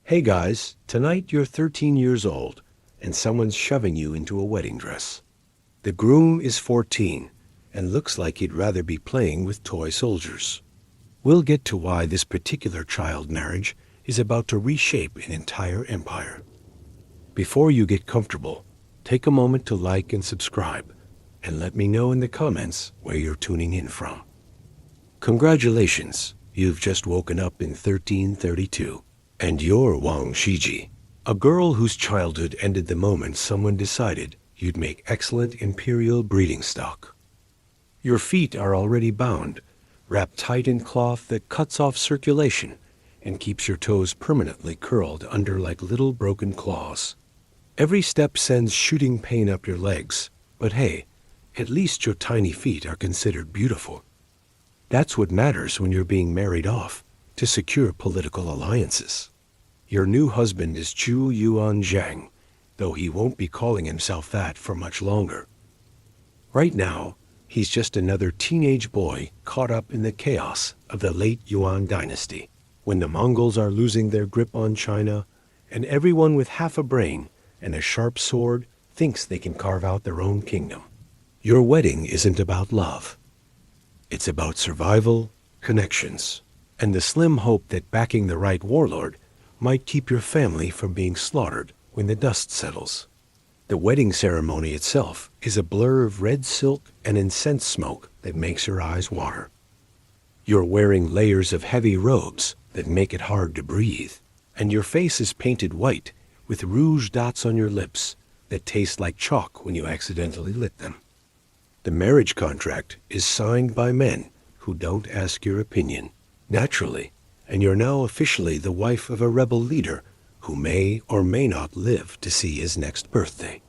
Hey guys, tonight you're 13 years old and someone's shoving you into a wedding dress. The groom is 14 and looks like he'd rather be playing with toy soldiers. We'll get to why this particular child marriage is about to reshape an entire empire. Before you get comfortable, take a moment to like and subscribe and let me know in the comments where you're tuning in from. Congratulations, you've just woken up in 1332. And you're Wang Shiji, a girl whose childhood ended the moment someone decided you'd make excellent imperial breeding stock. Your feet are already bound, wrapped tight in cloth that cuts off circulation and keeps your toes permanently curled under like little broken claws. Every step sends shooting pain up your legs, but hey, at least your tiny feet are considered beautiful. That's what matters when you're being married off to secure political alliances. Your new husband is Chu Yuan Zhang, though he won't be calling himself that for much longer. Right now, he's just another teenage boy caught up in the chaos of the late Yuan Dynasty, when the Mongols are losing their grip on China, and everyone with half a brain and a sharp sword thinks they can carve out their own kingdom. Your wedding isn't about love. It's about survival, connections, and the slim hope that backing the right warlord might keep your family from being slaughtered when the dust settles. The wedding ceremony itself is a blur of red silk and incense smoke that makes your eyes water. You're wearing layers of heavy robes that make it hard to breathe, and your face is painted white with rouge dots on your lips that taste like chalk when you accidentally lit them. The marriage contract is signed by men who don't ask your opinion. Naturally, and you're now officially the wife of a rebel leader who may or may not live to see his next birthday.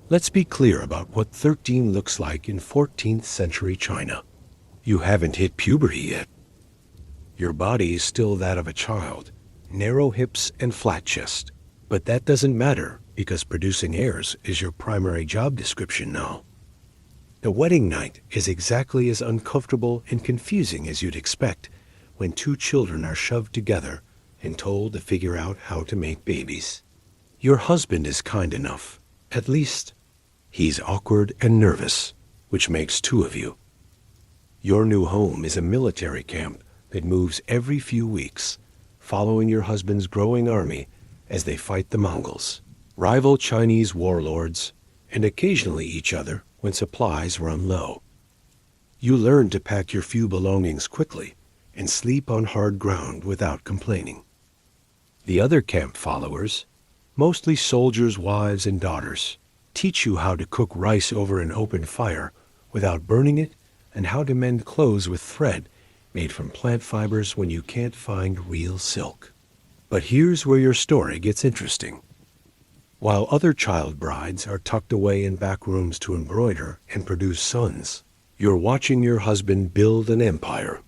Let's be clear about what 13 looks like in 14th century China. You haven't hit puberty yet. Your body is still that of a child, narrow hips and flat chest, but that doesn't matter because producing heirs is your primary job description now. The wedding night is exactly as uncomfortable and confusing as you'd expect when two children are shoved together and told to figure out how to make babies. Your husband is kind enough. At least, he's awkward and nervous, which makes two of you. Your new home is a military camp that moves every few weeks, following your husband's growing army as they fight the Mongols, rival Chinese warlords, and occasionally each other when supplies run low. You learn to pack your few belongings quickly and sleep on hard ground without complaining. The other camp followers, mostly soldiers' wives and daughters, teach you how to cook rice over an open fire without burning it and how to mend clothes with thread made from plant fibers when you can't find real silk. But here's where your story gets interesting. While other child brides are tucked away in back rooms to embroider and produce sons, you're watching your husband build an empire.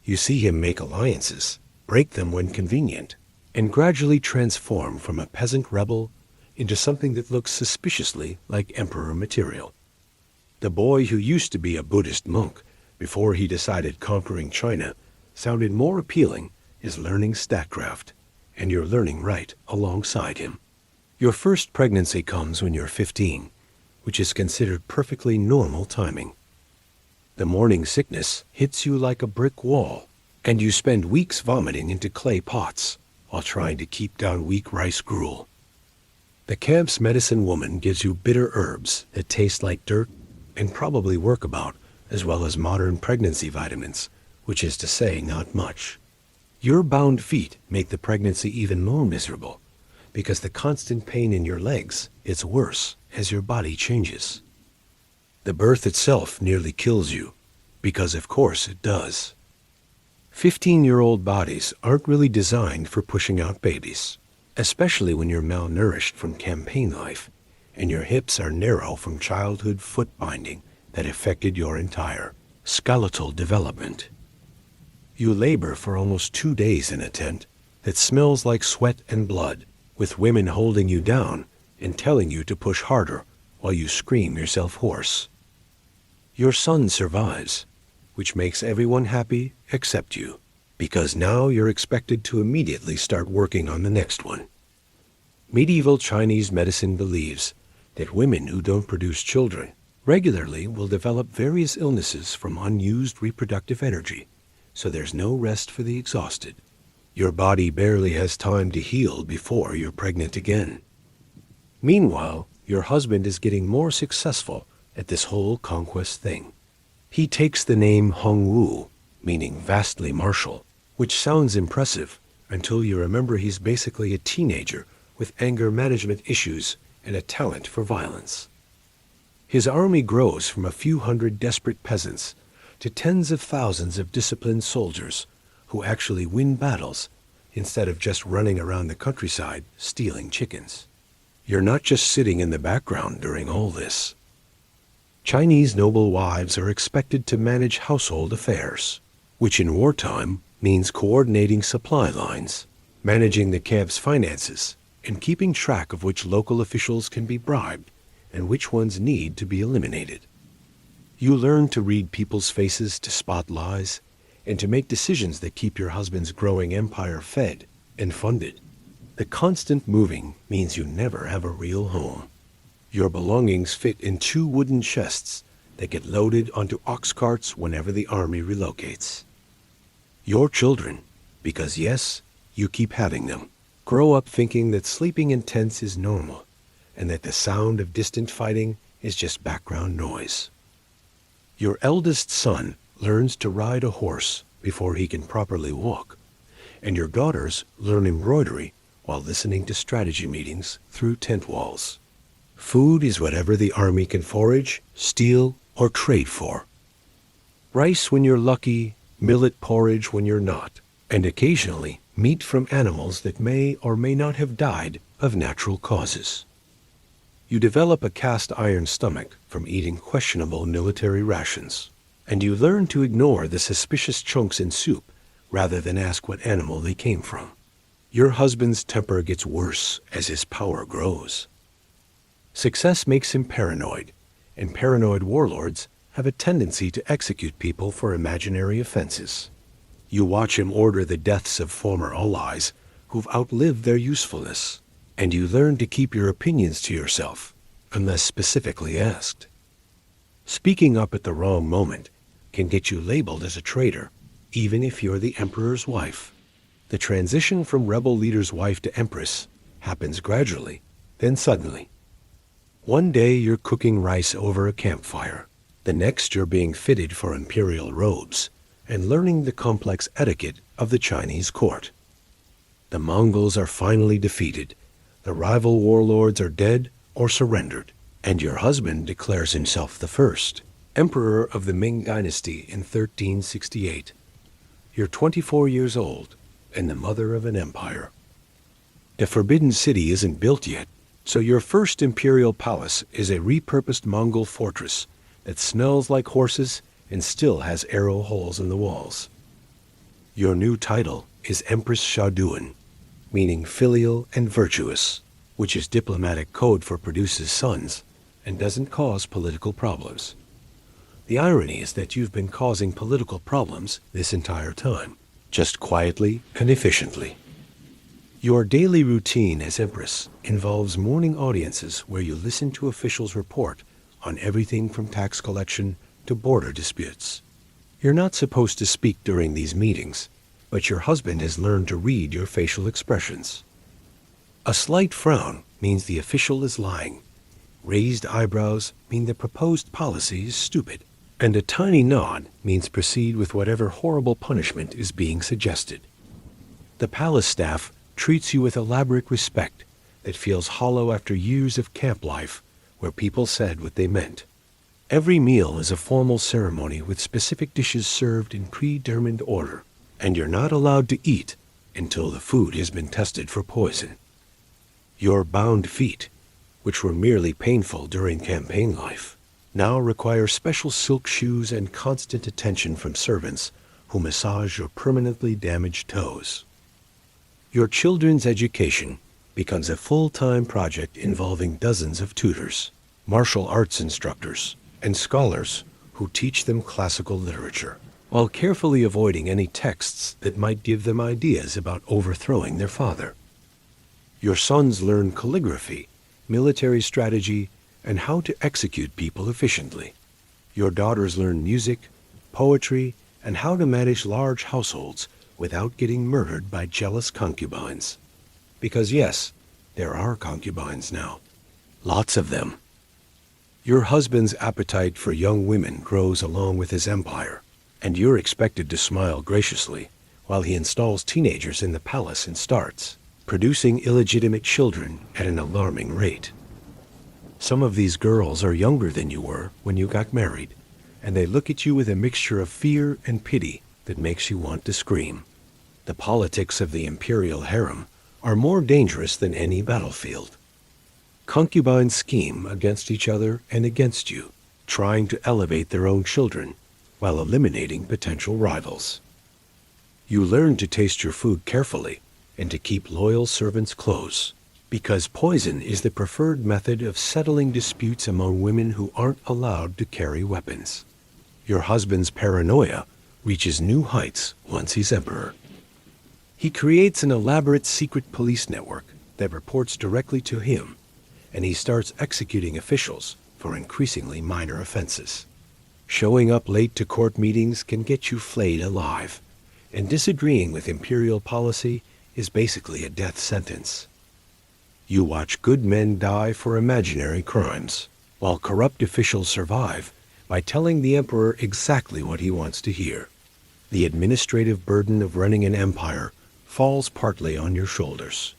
You see him make alliances, break them when convenient, and gradually transform from a peasant rebel into something that looks suspiciously like emperor material. The boy who used to be a Buddhist monk before he decided conquering China sounded more appealing is learning statcraft, and you're learning right alongside him. Your first pregnancy comes when you're 15, which is considered perfectly normal timing. The morning sickness hits you like a brick wall, and you spend weeks vomiting into clay pots while trying to keep down weak rice gruel. The camp's medicine woman gives you bitter herbs that taste like dirt and probably workabout, as well as modern pregnancy vitamins, which is to say not much. Your bound feet make the pregnancy even more miserable because the constant pain in your legs gets worse as your body changes. The birth itself nearly kills you, because of course it does. 15-year-old bodies aren't really designed for pushing out babies, especially when you're malnourished from campaign life and your hips are narrow from childhood foot binding that affected your entire skeletal development. You labor for almost 2 days in a tent that smells like sweat and blood, with women holding you down and telling you to push harder while you scream yourself hoarse. Your son survives, which makes everyone happy except you. because now you're expected to immediately start working on the next one. Medieval Chinese medicine believes that women who don't produce children regularly will develop various illnesses from unused reproductive energy, so there's no rest for the exhausted. Your body barely has time to heal before you're pregnant again. Meanwhile, your husband is getting more successful at this whole conquest thing. He takes the name Hong Wu, meaning vastly martial, which sounds impressive until you remember he's basically a teenager with anger management issues and a talent for violence. His army grows from a few hundred desperate peasants to tens of thousands of disciplined soldiers who actually win battles instead of just running around the countryside stealing chickens. You're not just sitting in the background during all this. Chinese noble wives are expected to manage household affairs, which in wartime means coordinating supply lines, managing the camp's finances, and keeping track of which local officials can be bribed and which ones need to be eliminated. You learn to read people's faces to spot lies and to make decisions that keep your husband's growing empire fed and funded. The constant moving means you never have a real home. Your belongings fit in 2 wooden chests that get loaded onto ox carts whenever the army relocates. Your children, because yes, you keep having them, grow up thinking that sleeping in tents is normal and that the sound of distant fighting is just background noise. Your eldest son learns to ride a horse before he can properly walk, and your daughters learn embroidery while listening to strategy meetings through tent walls. Food is whatever the army can forage, steal, or trade for. Rice when you're lucky, millet porridge when you're not, and occasionally meat from animals that may or may not have died of natural causes. You develop a cast iron stomach from eating questionable military rations, and you learn to ignore the suspicious chunks in soup rather than ask what animal they came from. Your husband's temper gets worse as his power grows. Success makes him paranoid, and paranoid warlords have a tendency to execute people for imaginary offenses. You watch him order the deaths of former allies who've outlived their usefulness, and you learn to keep your opinions to yourself unless specifically asked. Speaking up at the wrong moment can get you labeled as a traitor, even if you're the emperor's wife. The transition from rebel leader's wife to empress happens gradually, then suddenly. One day you're cooking rice over a campfire. The next you're being fitted for imperial robes and learning the complex etiquette of the Chinese court. The Mongols are finally defeated. The rival warlords are dead or surrendered, and your husband declares himself the first emperor of the Ming Dynasty in 1368. You're 24 years old and the mother of an empire. The Forbidden City isn't built yet, so your first imperial palace is a repurposed Mongol fortress that smells like horses and still has arrow holes in the walls. Your new title is Empress Shaduan, meaning filial and virtuous, which is diplomatic code for produces sons and doesn't cause political problems. The irony is that you've been causing political problems this entire time, just quietly and efficiently. Your daily routine as Empress involves morning audiences where you listen to officials report on everything from tax collection to border disputes. You're not supposed to speak during these meetings, but your husband has learned to read your facial expressions. A slight frown means the official is lying. Raised eyebrows mean the proposed policy is stupid. And a tiny nod means proceed with whatever horrible punishment is being suggested. The palace staff treats you with elaborate respect that feels hollow after years of camp life where people said what they meant. Every meal is a formal ceremony with specific dishes served in predetermined order, and you're not allowed to eat until the food has been tested for poison. Your bound feet, which were merely painful during campaign life, now require special silk shoes and constant attention from servants who massage your permanently damaged toes. Your children's education becomes a full-time project involving dozens of tutors, martial arts instructors, and scholars who teach them classical literature. while carefully avoiding any texts that might give them ideas about overthrowing their father. Your sons learn calligraphy, military strategy, and how to execute people efficiently. Your daughters learn music, poetry, and how to manage large households without getting murdered by jealous concubines. Because yes, there are concubines now. Lots of them. Your husband's appetite for young women grows along with his empire, and you're expected to smile graciously while he installs teenagers in the palace and starts producing illegitimate children at an alarming rate. Some of these girls are younger than you were when you got married, and they look at you with a mixture of fear and pity that makes you want to scream. The politics of the imperial harem are more dangerous than any battlefield. Concubines scheme against each other and against you, trying to elevate their own children while eliminating potential rivals. You learn to taste your food carefully and to keep loyal servants close, because poison is the preferred method of settling disputes among women who aren't allowed to carry weapons. Your husband's paranoia reaches new heights once he's emperor. He creates an elaborate secret police network that reports directly to him, and he starts executing officials for increasingly minor offenses. Showing up late to court meetings can get you flayed alive, and disagreeing with imperial policy is basically a death sentence. You watch good men die for imaginary crimes, while corrupt officials survive by telling the emperor exactly what he wants to hear. The administrative burden of running an empire falls partly on your shoulders.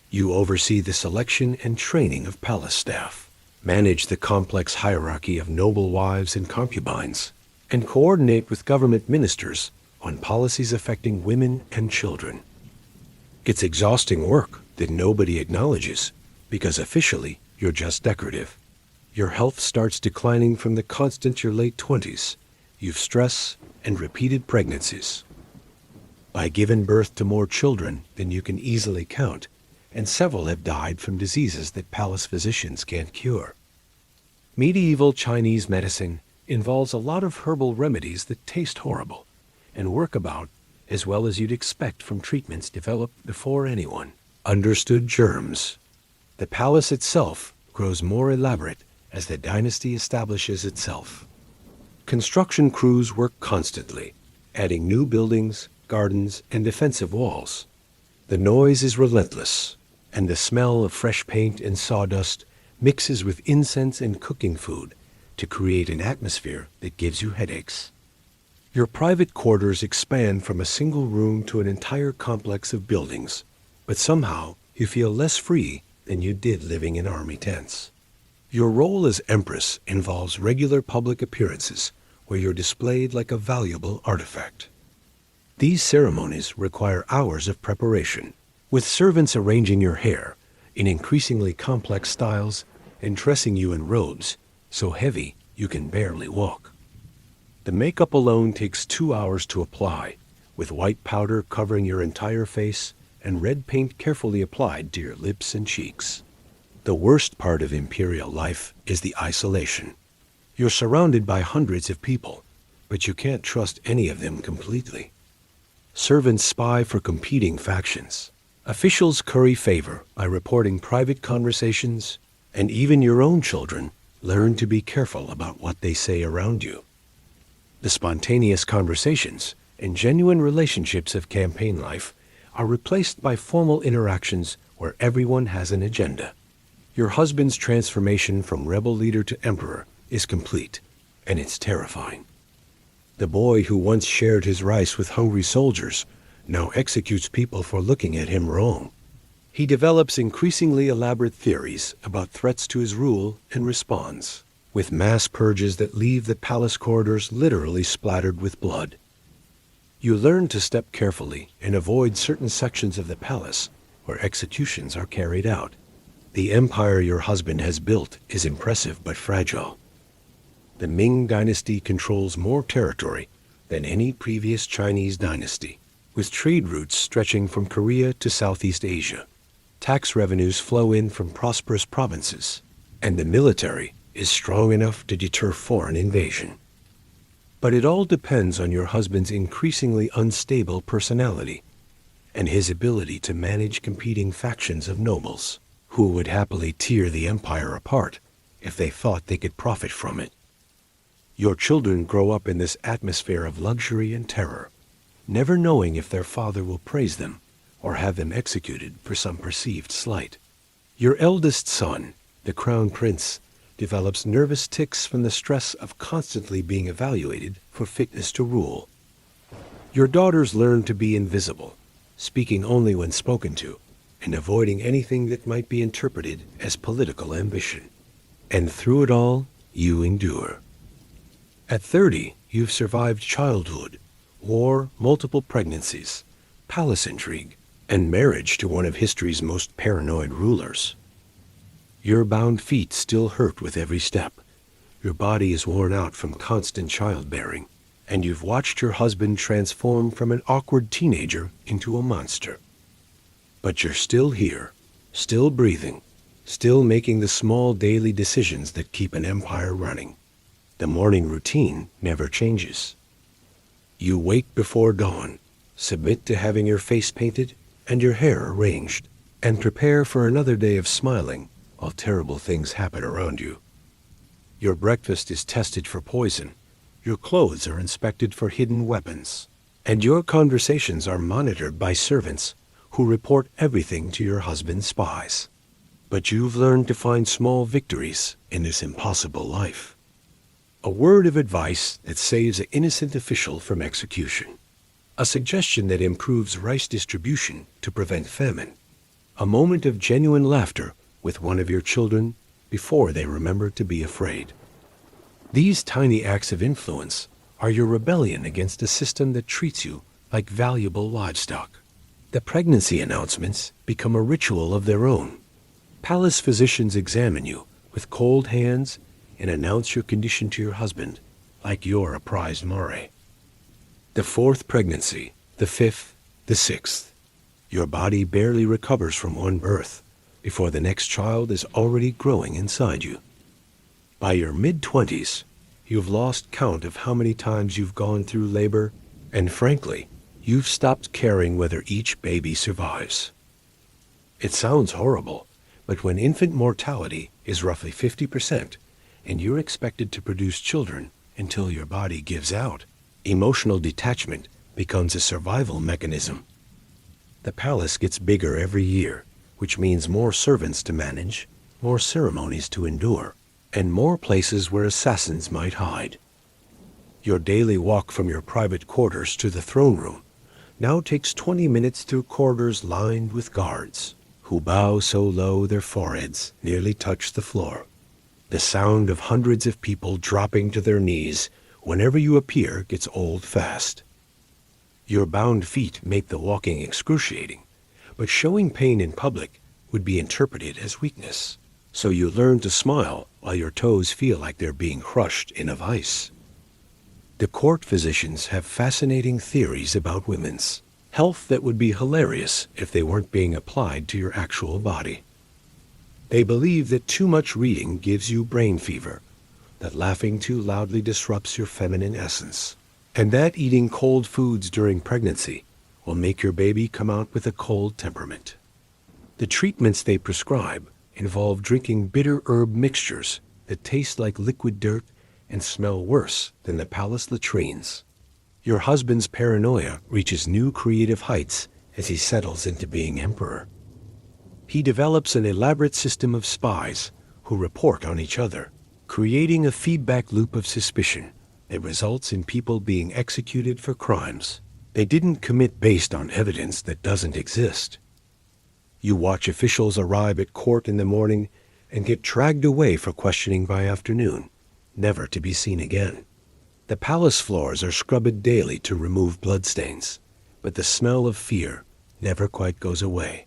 You oversee the selection and training of palace staff, manage the complex hierarchy of noble wives and concubines, and coordinate with government ministers on policies affecting women and children. It's exhausting work that nobody acknowledges, because officially you're just decorative. Your health starts declining from the constant your late 20s. You've stress and repeated pregnancies. By giving birth to more children than you can easily count, and several have died from diseases that palace physicians can't cure. Medieval Chinese medicine involves a lot of herbal remedies that taste horrible and work about as well as you'd expect from treatments developed before anyone understood germs. The palace itself grows more elaborate as the dynasty establishes itself. Construction crews work constantly, adding new buildings, gardens, and defensive walls. The noise is relentless, and the smell of fresh paint and sawdust mixes with incense and cooking food to create an atmosphere that gives you headaches. Your private quarters expand from a single room to an entire complex of buildings, but somehow you feel less free than you did living in army tents. Your role as Empress involves regular public appearances where you're displayed like a valuable artifact. These ceremonies require hours of preparation, with servants arranging your hair in increasingly complex styles and dressing you in robes so heavy you can barely walk. The makeup alone takes 2 hours to apply, with white powder covering your entire face and red paint carefully applied to your lips and cheeks. The worst part of imperial life is the isolation. You're surrounded by hundreds of people, but you can't trust any of them completely. Servants spy for competing factions. Officials curry favor by reporting private conversations, and even your own children learn to be careful about what they say around you. The spontaneous conversations and genuine relationships of campaign life are replaced by formal interactions where everyone has an agenda. Your husband's transformation from rebel leader to emperor is complete, and it's terrifying. The boy who once shared his rice with hungry soldiers now executes people for looking at him wrong. He develops increasingly elaborate theories about threats to his rule and responds, with mass purges that leave the palace corridors literally splattered with blood. You learn to step carefully and avoid certain sections of the palace where executions are carried out. The empire your husband has built is impressive but fragile. The Ming Dynasty controls more territory than any previous Chinese dynasty, with trade routes stretching from Korea to Southeast Asia. Tax revenues flow in from prosperous provinces, and the military is strong enough to deter foreign invasion. But it all depends on your husband's increasingly unstable personality and his ability to manage competing factions of nobles who would happily tear the empire apart if they thought they could profit from it. Your children grow up in this atmosphere of luxury and terror, never knowing if their father will praise them or have them executed for some perceived slight. Your eldest son, the crown prince, develops nervous tics from the stress of constantly being evaluated for fitness to rule. Your daughters learn to be invisible, speaking only when spoken to, and avoiding anything that might be interpreted as political ambition. And through it all, you endure. At 30, you've survived childhood, war, multiple pregnancies, palace intrigue, and marriage to one of history's most paranoid rulers. Your bound feet still hurt with every step. Your body is worn out from constant childbearing, and you've watched your husband transform from an awkward teenager into a monster. But you're still here, still breathing, still making the small daily decisions that keep an empire running. The morning routine never changes. You wake before dawn, submit to having your face painted and your hair arranged, and prepare for another day of smiling while terrible things happen around you. Your breakfast is tested for poison, your clothes are inspected for hidden weapons, and your conversations are monitored by servants who report everything to your husband's spies. But you've learned to find small victories in this impossible life. A word of advice that saves an innocent official from execution. A suggestion that improves rice distribution to prevent famine. A moment of genuine laughter with one of your children before they remember to be afraid. These tiny acts of influence are your rebellion against a system that treats you like valuable livestock. The pregnancy announcements become a ritual of their own. Palace physicians examine you with cold hands and announce your condition to your husband like you're a prized moray. The fourth pregnancy, the fifth, the sixth. Your body barely recovers from one birth before the next child is already growing inside you. By your mid-20s, you've lost count of how many times you've gone through labor, and frankly, you've stopped caring whether each baby survives. It sounds horrible, but when infant mortality is roughly 50%, and you're expected to produce children until your body gives out, emotional detachment becomes a survival mechanism. The palace gets bigger every year, which means more servants to manage, more ceremonies to endure, and more places where assassins might hide. Your daily walk from your private quarters to the throne room now takes 20 minutes through corridors lined with guards, who bow so low their foreheads nearly touch the floor. The sound of hundreds of people dropping to their knees whenever you appear gets old fast. Your bound feet make the walking excruciating, but showing pain in public would be interpreted as weakness. So you learn to smile while your toes feel like they're being crushed in a vice. The court physicians have fascinating theories about women's health that would be hilarious if they weren't being applied to your actual body. They believe that too much reading gives you brain fever, that laughing too loudly disrupts your feminine essence, and that eating cold foods during pregnancy will make your baby come out with a cold temperament. The treatments they prescribe involve drinking bitter herb mixtures that taste like liquid dirt and smell worse than the palace latrines. Your husband's paranoia reaches new creative heights as he settles into being emperor. He develops an elaborate system of spies who report on each other, creating a feedback loop of suspicion that results in people being executed for crimes they didn't commit based on evidence that doesn't exist. You watch officials arrive at court in the morning and get dragged away for questioning by afternoon, never to be seen again. The palace floors are scrubbed daily to remove bloodstains, but the smell of fear never quite goes away.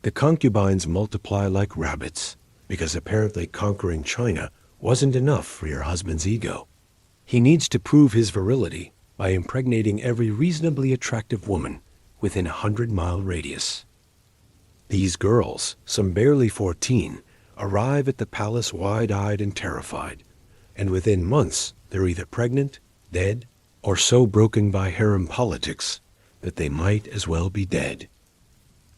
The concubines multiply like rabbits, because apparently conquering China wasn't enough for your husband's ego. He needs to prove his virility by impregnating every reasonably attractive woman within a 100-mile radius. These girls, some barely 14, arrive at the palace wide-eyed and terrified, and within months they're either pregnant dead, or so broken by harem politics that they might as well be dead.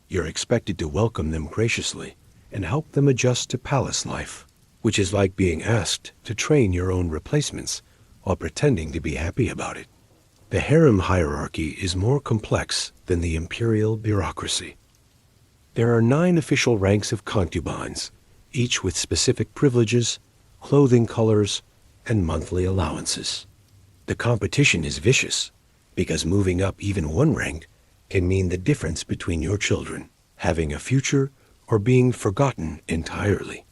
You're expected to welcome them graciously and help them adjust to palace life, which is like being asked to train your own replacements while pretending to be happy about it. The harem hierarchy is more complex than the imperial bureaucracy. There are 9 official ranks of concubines, each with specific privileges, clothing colors, and monthly allowances. The competition is vicious, because moving up even one rank can mean the difference between your children having a future or being forgotten entirely.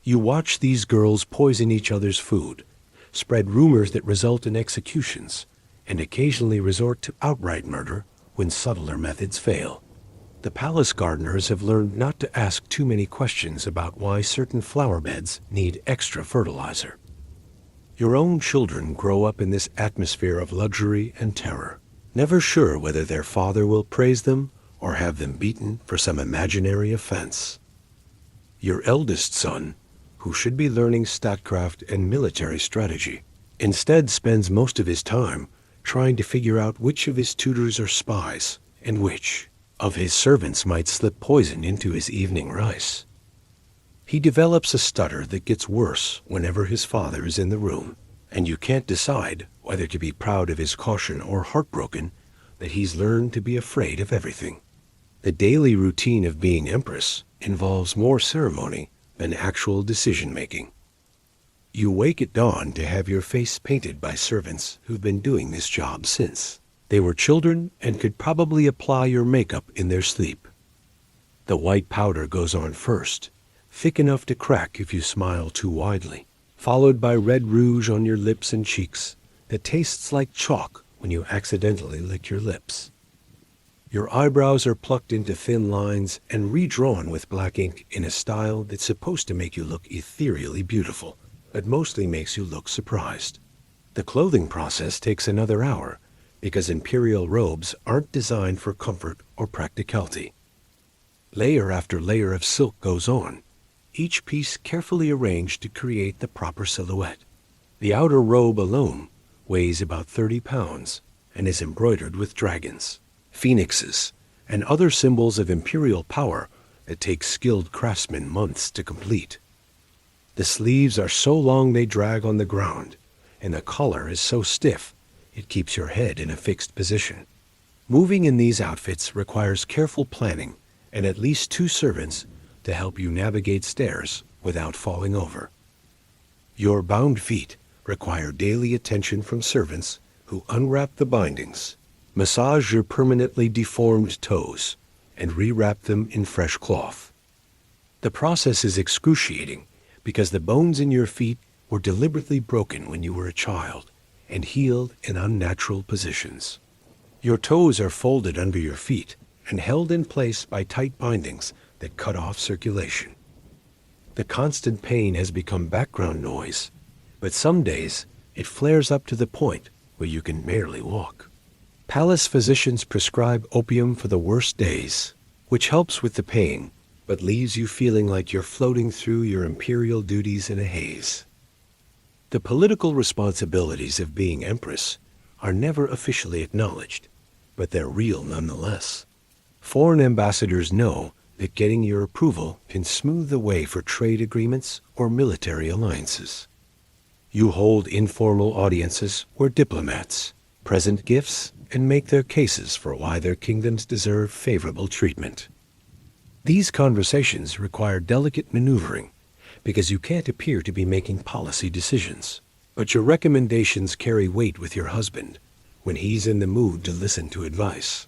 You watch these girls poison each other's food, spread rumors that result in executions, and occasionally resort to outright murder when subtler methods fail. The palace gardeners have learned not to ask too many questions about why certain flower beds need extra fertilizer. Your own children grow up in this atmosphere of luxury and terror, never sure whether their father will praise them or have them beaten for some imaginary offense. Your eldest son, who should be learning statecraft and military strategy, instead spends most of his time trying to figure out which of his tutors are spies and which of his servants might slip poison into his evening rice. He develops a stutter that gets worse whenever his father is in the room, and you can't decide whether to be proud of his caution or heartbroken that he's learned to be afraid of everything. The daily routine of being Empress involves more ceremony than actual decision-making. You wake at dawn to have your face painted by servants who've been doing this job since they were children and could probably apply your makeup in their sleep. The white powder goes on first, thick enough to crack if you smile too widely, followed by red rouge on your lips and cheeks that tastes like chalk when you accidentally lick your lips. Your eyebrows are plucked into thin lines and redrawn with black ink in a style that's supposed to make you look ethereally beautiful, but mostly makes you look surprised. The clothing process takes another hour because imperial robes aren't designed for comfort or practicality. Layer after layer of silk goes on, each piece carefully arranged to create the proper silhouette. The outer robe alone weighs about 30 pounds and is embroidered with dragons, phoenixes, and other symbols of imperial power that take skilled craftsmen months to complete. The sleeves are so long they drag on the ground, and the collar is so stiff it keeps your head in a fixed position. Moving in these outfits requires careful planning and at least 2 servants to help you navigate stairs without falling over. Your bound feet require daily attention from servants who unwrap the bindings, massage your permanently deformed toes, and rewrap them in fresh cloth. The process is excruciating because the bones in your feet were deliberately broken when you were a child and healed in unnatural positions. Your toes are folded under your feet and held in place by tight bindings that cut off circulation. The constant pain has become background noise, but some days it flares up to the point where you can barely walk. Palace physicians prescribe opium for the worst days, which helps with the pain, but leaves you feeling like you're floating through your imperial duties in a haze. The political responsibilities of being Empress are never officially acknowledged, but they're real nonetheless. Foreign ambassadors know that getting your approval can smooth the way for trade agreements or military alliances. You hold informal audiences where diplomats present gifts and make their cases for why their kingdoms deserve favorable treatment. These conversations require delicate maneuvering because you can't appear to be making policy decisions, but your recommendations carry weight with your husband when he's in the mood to listen to advice.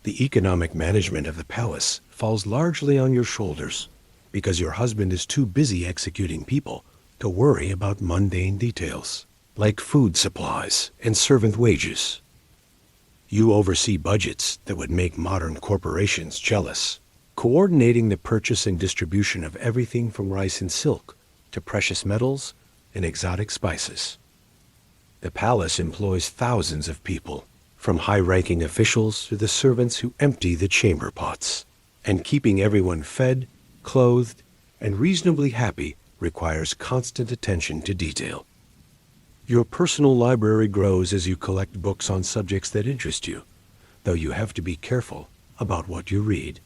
The economic management of the palace falls largely on your shoulders because your husband is too busy executing people to worry about mundane details, like food supplies and servant wages. You oversee budgets that would make modern corporations jealous, coordinating the purchase and distribution of everything from rice and silk to precious metals and exotic spices. The palace employs thousands of people, from high-ranking officials to the servants who empty the chamber pots, and keeping everyone fed, clothed, and reasonably happy requires constant attention to detail. Your personal library grows as you collect books on subjects that interest you, though you have to be careful about what you read.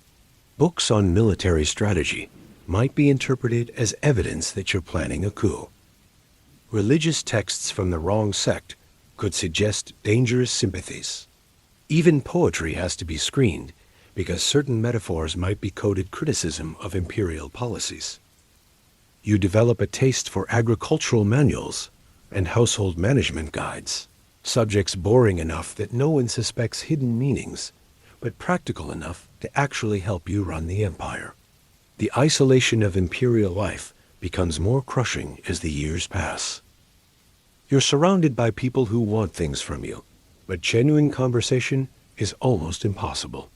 Books on military strategy might be interpreted as evidence that you're planning a coup. Religious texts from the wrong sect could suggest dangerous sympathies. Even poetry has to be screened because certain metaphors might be coded criticism of imperial policies. You develop a taste for agricultural manuals and household management guides, subjects boring enough that no one suspects hidden meanings, but practical enough to actually help you run the empire. The isolation of imperial life becomes more crushing as the years pass. You're surrounded by people who want things from you, but genuine conversation is almost impossible.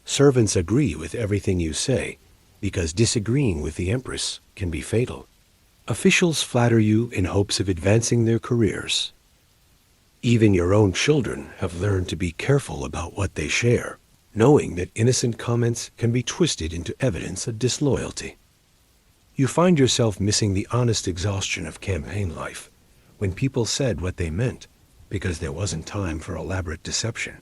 Servants agree with everything you say, because disagreeing with the Empress can be fatal. Officials flatter you in hopes of advancing their careers. Even your own children have learned to be careful about what they share, knowing that innocent comments can be twisted into evidence of disloyalty. You find yourself missing the honest exhaustion of campaign life, when people said what they meant, because there wasn't time for elaborate deception.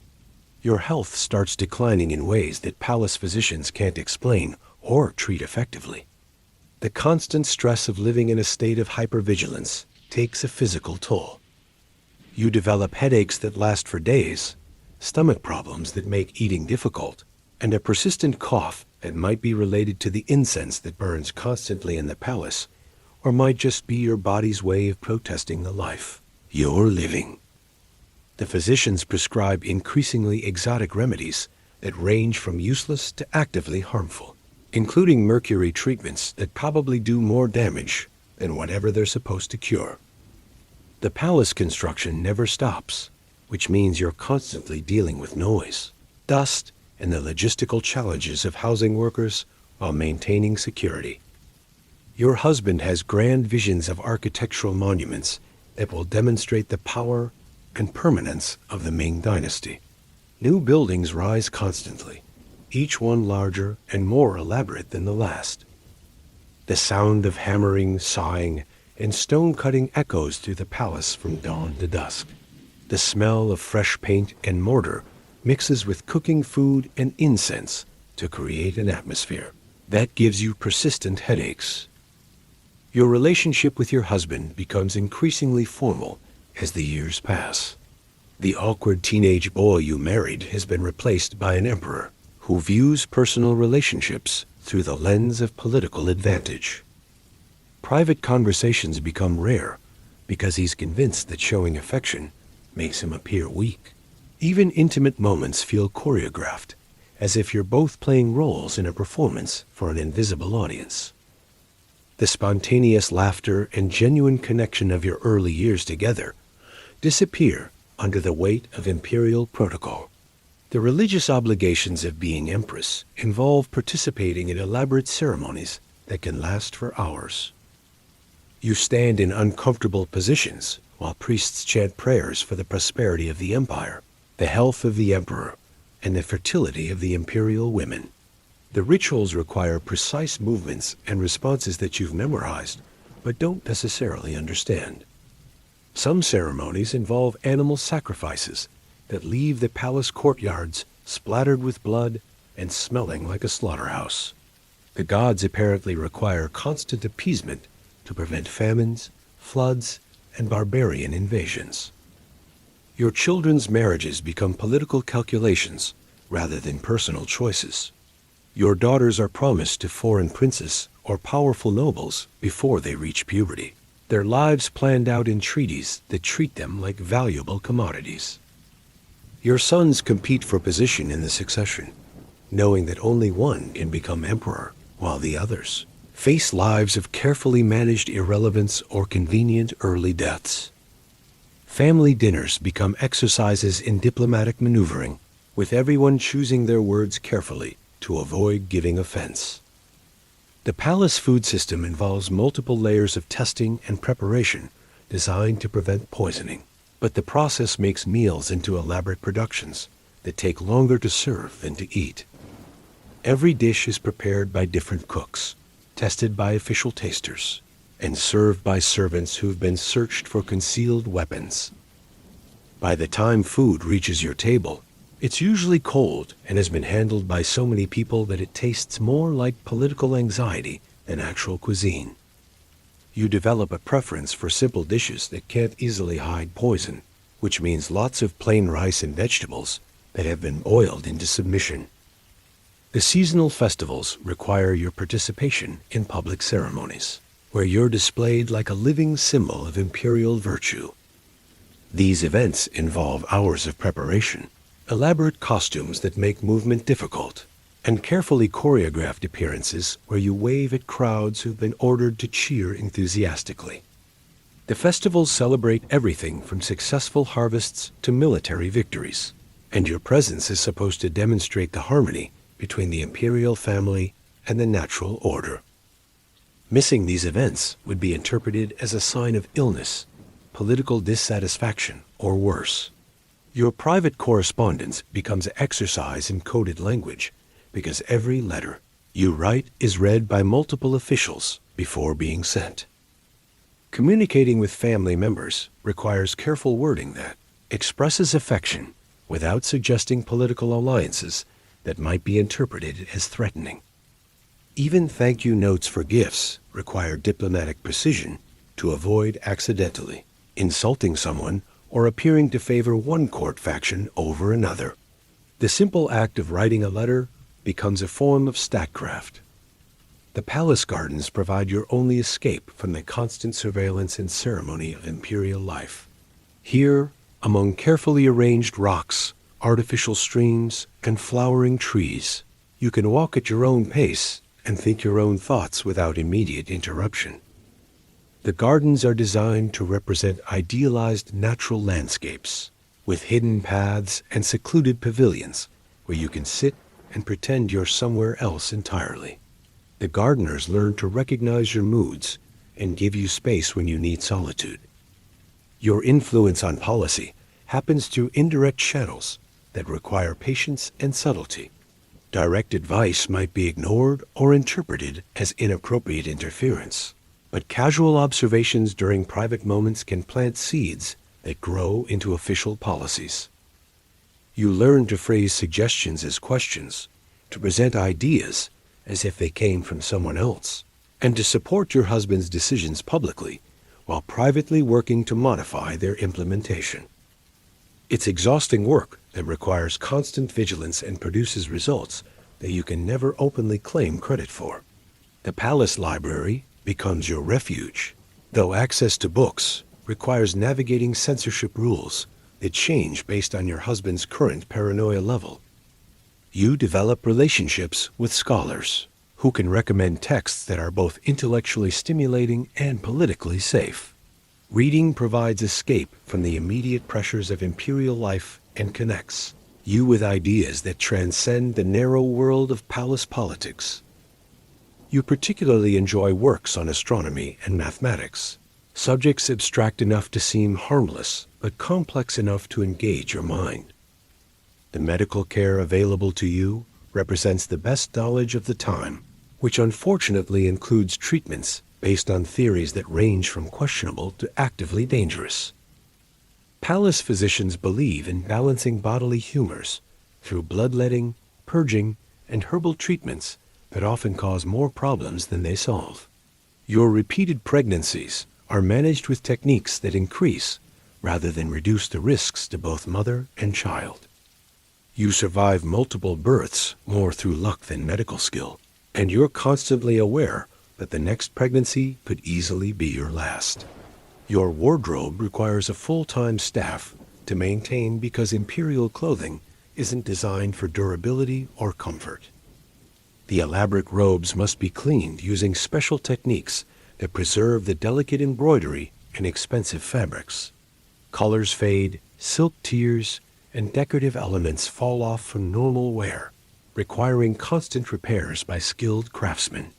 Your health starts declining in ways that palace physicians can't explain or treat effectively. The constant stress of living in a state of hypervigilance takes a physical toll. You develop headaches that last for days, stomach problems that make eating difficult, and a persistent cough that might be related to the incense that burns constantly in the palace, or might just be your body's way of protesting the life you're living. The physicians prescribe increasingly exotic remedies that range from useless to actively harmful, including mercury treatments that probably do more damage than whatever they're supposed to cure. The palace construction never stops, which means you're constantly dealing with noise, dust, and the logistical challenges of housing workers while maintaining security. Your husband has grand visions of architectural monuments that will demonstrate the power and permanence of the Ming Dynasty. New buildings rise constantly, each one larger and more elaborate than the last. The sound of hammering, sawing, and stone cutting echoes through the palace from dawn to dusk. The smell of fresh paint and mortar mixes with cooking food and incense to create an atmosphere that gives you persistent headaches. Your relationship with your husband becomes increasingly formal as the years pass. The awkward teenage boy you married has been replaced by an emperor who views personal relationships through the lens of political advantage. Private conversations become rare because he's convinced that showing affection makes him appear weak. Even intimate moments feel choreographed, as if you're both playing roles in a performance for an invisible audience. The spontaneous laughter and genuine connection of your early years together disappear under the weight of imperial protocol. The religious obligations of being Empress involve participating in elaborate ceremonies that can last for hours. You stand in uncomfortable positions while priests chant prayers for the prosperity of the empire, the health of the emperor, and the fertility of the imperial women. The rituals require precise movements and responses that you've memorized, but don't necessarily understand. Some ceremonies involve animal sacrifices that leave the palace courtyards splattered with blood and smelling like a slaughterhouse. The gods apparently require constant appeasement to prevent famines, floods, and barbarian invasions. Your children's marriages become political calculations rather than personal choices. Your daughters are promised to foreign princes or powerful nobles before they reach puberty, their lives planned out in treaties that treat them like valuable commodities. Your sons compete for position in the succession, knowing that only one can become emperor, while the others face lives of carefully managed irrelevance or convenient early deaths. Family dinners become exercises in diplomatic maneuvering, with everyone choosing their words carefully to avoid giving offense. The palace food system involves multiple layers of testing and preparation designed to prevent poisoning. But the process makes meals into elaborate productions that take longer to serve than to eat. Every dish is prepared by different cooks, tested by official tasters, and served by servants who've been searched for concealed weapons. By the time food reaches your table, it's usually cold and has been handled by so many people that it tastes more like political anxiety than actual cuisine. You develop a preference for simple dishes that can't easily hide poison, which means lots of plain rice and vegetables that have been boiled into submission. The seasonal festivals require your participation in public ceremonies, where you're displayed like a living symbol of imperial virtue. These events involve hours of preparation, elaborate costumes that make movement difficult, and carefully choreographed appearances where you wave at crowds who've been ordered to cheer enthusiastically. The festivals celebrate everything from successful harvests to military victories, and your presence is supposed to demonstrate the harmony between the imperial family and the natural order. Missing these events would be interpreted as a sign of illness, political dissatisfaction, or worse. Your private correspondence becomes an exercise in coded language because every letter you write is read by multiple officials before being sent. Communicating with family members requires careful wording that expresses affection without suggesting political alliances that might be interpreted as threatening. Even thank you notes for gifts require diplomatic precision to avoid accidentally insulting someone or appearing to favor one court faction over another. The simple act of writing a letter becomes a form of statecraft. The palace gardens provide your only escape from the constant surveillance and ceremony of imperial life. Here, among carefully arranged rocks, artificial streams, and flowering trees, you can walk at your own pace and think your own thoughts without immediate interruption. The gardens are designed to represent idealized natural landscapes, with hidden paths and secluded pavilions where you can sit and pretend you're somewhere else entirely. The gardeners learn to recognize your moods and give you space when you need solitude. Your influence on policy happens through indirect channels that require patience and subtlety. Direct advice might be ignored or interpreted as inappropriate interference, but casual observations during private moments can plant seeds that grow into official policies. You learn to phrase suggestions as questions, to present ideas as if they came from someone else, and to support your husband's decisions publicly while privately working to modify their implementation. It's exhausting work that requires constant vigilance and produces results that you can never openly claim credit for. The palace library becomes your refuge, though access to books requires navigating censorship rules that change based on your husband's current paranoia level. You develop relationships with scholars who can recommend texts that are both intellectually stimulating and politically safe. Reading provides escape from the immediate pressures of imperial life and connects you with ideas that transcend the narrow world of palace politics. You particularly enjoy works on astronomy and mathematics, subjects abstract enough to seem harmless, but complex enough to engage your mind. The medical care available to you represents the best knowledge of the time, which unfortunately includes treatments based on theories that range from questionable to actively dangerous. Palace physicians believe in balancing bodily humors through bloodletting, purging, and herbal treatments that often cause more problems than they solve. Your repeated pregnancies are managed with techniques that increase rather than reduce the risks to both mother and child. You survive multiple births more through luck than medical skill, and you're constantly aware that the next pregnancy could easily be your last. Your wardrobe requires a full-time staff to maintain because imperial clothing isn't designed for durability or comfort. The elaborate robes must be cleaned using special techniques that preserve the delicate embroidery and expensive fabrics. Colors fade, silk tears, and decorative elements fall off from normal wear, requiring constant repairs by skilled craftsmen.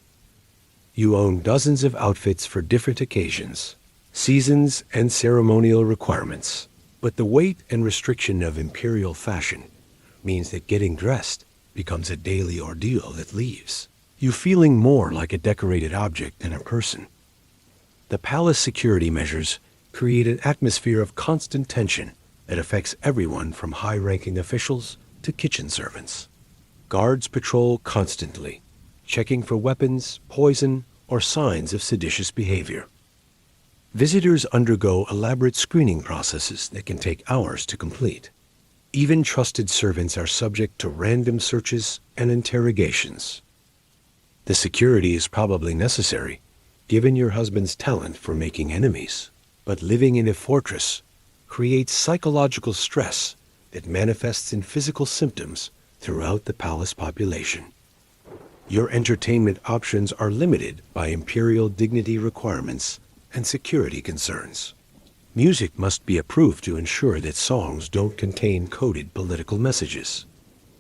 You own dozens of outfits for different occasions, seasons, and ceremonial requirements, but the weight and restriction of imperial fashion means that getting dressed becomes a daily ordeal that leaves you feeling more like a decorated object than a person. The palace security measures create an atmosphere of constant tension that affects everyone from high-ranking officials to kitchen servants. Guards patrol constantly, checking for weapons, poison, or signs of seditious behavior. Visitors undergo elaborate screening processes that can take hours to complete. Even trusted servants are subject to random searches and interrogations. The security is probably necessary, given your husband's talent for making enemies. But living in a fortress creates psychological stress that manifests in physical symptoms throughout the palace population. Your entertainment options are limited by imperial dignity requirements and security concerns. Music must be approved to ensure that songs don't contain coded political messages.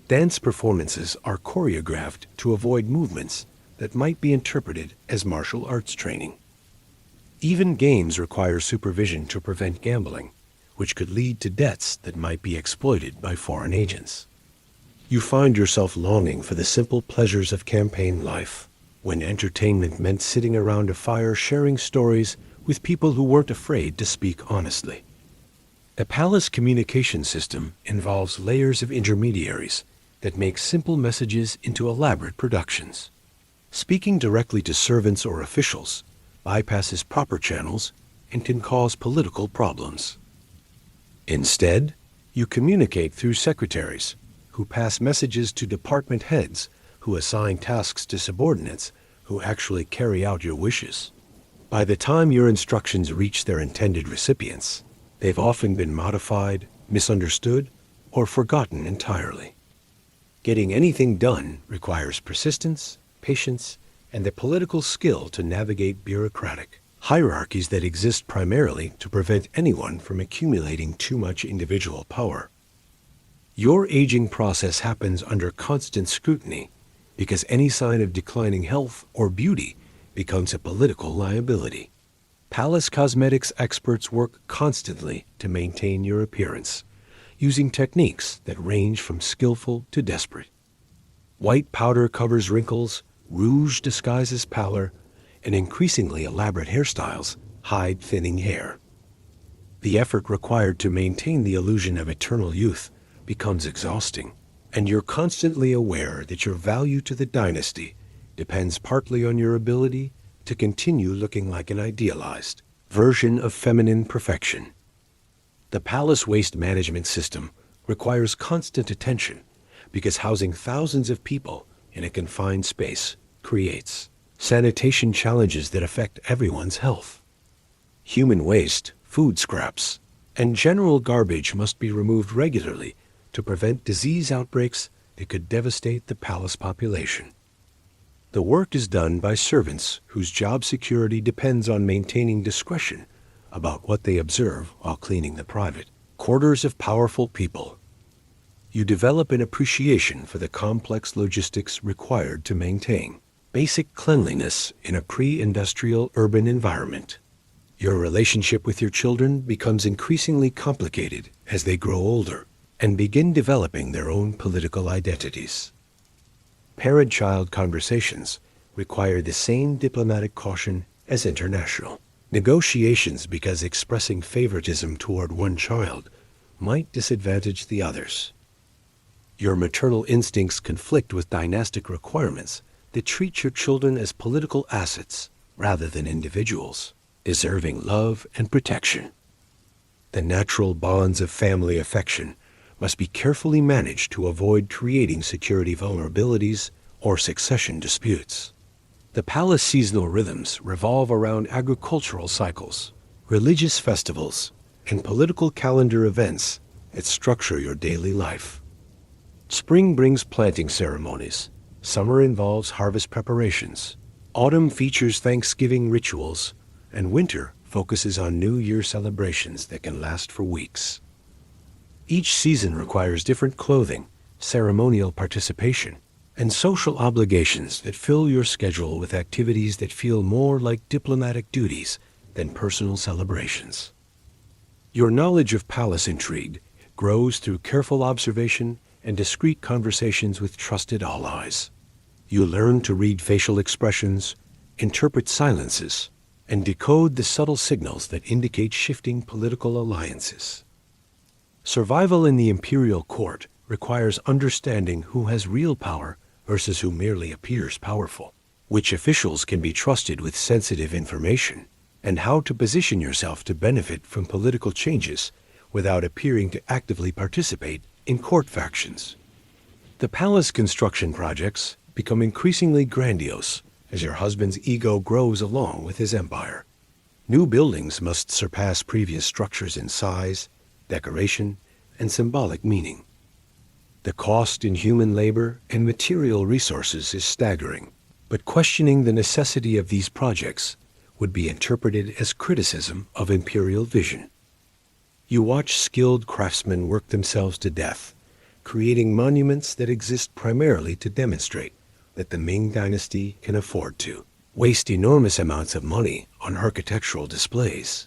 Dance performances are choreographed to avoid movements that might be interpreted as martial arts training. Even games require supervision to prevent gambling, which could lead to debts that might be exploited by foreign agents. You find yourself longing for the simple pleasures of campaign life, when entertainment meant sitting around a fire sharing stories with people who weren't afraid to speak honestly. A palace communication system involves layers of intermediaries that make simple messages into elaborate productions. Speaking directly to servants or officials bypasses proper channels and can cause political problems. Instead, you communicate through secretaries who pass messages to department heads who assign tasks to subordinates who actually carry out your wishes. By the time your instructions reach their intended recipients, they've often been modified, misunderstood, or forgotten entirely. Getting anything done requires persistence, patience, and the political skill to navigate bureaucratic hierarchies that exist primarily to prevent anyone from accumulating too much individual power. Your aging process happens under constant scrutiny because any sign of declining health or beauty becomes a political liability. Palace cosmetics experts work constantly to maintain your appearance, using techniques that range from skillful to desperate. White powder covers wrinkles, rouge disguises pallor, and increasingly elaborate hairstyles hide thinning hair. The effort required to maintain the illusion of eternal youth becomes exhausting, and you're constantly aware that your value to the dynasty depends partly on your ability to continue looking like an idealized version of feminine perfection. The palace waste management system requires constant attention because housing thousands of people in a confined space creates sanitation challenges that affect everyone's health. Human waste, food scraps, and general garbage must be removed regularly to prevent disease outbreaks that could devastate the palace population. The work is done by servants whose job security depends on maintaining discretion about what they observe while cleaning the private quarters of powerful people. You develop an appreciation for the complex logistics required to maintain basic cleanliness in a pre-industrial urban environment. Your relationship with your children becomes increasingly complicated as they grow older and begin developing their own political identities. Parent-child conversations require the same diplomatic caution as international negotiations because expressing favoritism toward one child might disadvantage the others. Your maternal instincts conflict with dynastic requirements that treat your children as political assets rather than individuals, deserving love and protection. The natural bonds of family affection must be carefully managed to avoid creating security vulnerabilities or succession disputes. The palace seasonal rhythms revolve around agricultural cycles, religious festivals, and political calendar events that structure your daily life. Spring brings planting ceremonies. Summer involves harvest preparations. Autumn features Thanksgiving rituals, and winter focuses on New Year celebrations that can last for weeks. Each season requires different clothing, ceremonial participation, and social obligations that fill your schedule with activities that feel more like diplomatic duties than personal celebrations. Your knowledge of palace intrigue grows through careful observation and discreet conversations with trusted allies. You learn to read facial expressions, interpret silences, and decode the subtle signals that indicate shifting political alliances. Survival in the imperial court requires understanding who has real power versus who merely appears powerful, which officials can be trusted with sensitive information, and how to position yourself to benefit from political changes without appearing to actively participate in court factions. The palace construction projects become increasingly grandiose as your husband's ego grows along with his empire. New buildings must surpass previous structures in size, decoration, and symbolic meaning. The cost in human labor and material resources is staggering, but questioning the necessity of these projects would be interpreted as criticism of imperial vision. You watch skilled craftsmen work themselves to death, creating monuments that exist primarily to demonstrate that the Ming Dynasty can afford to waste enormous amounts of money on architectural displays.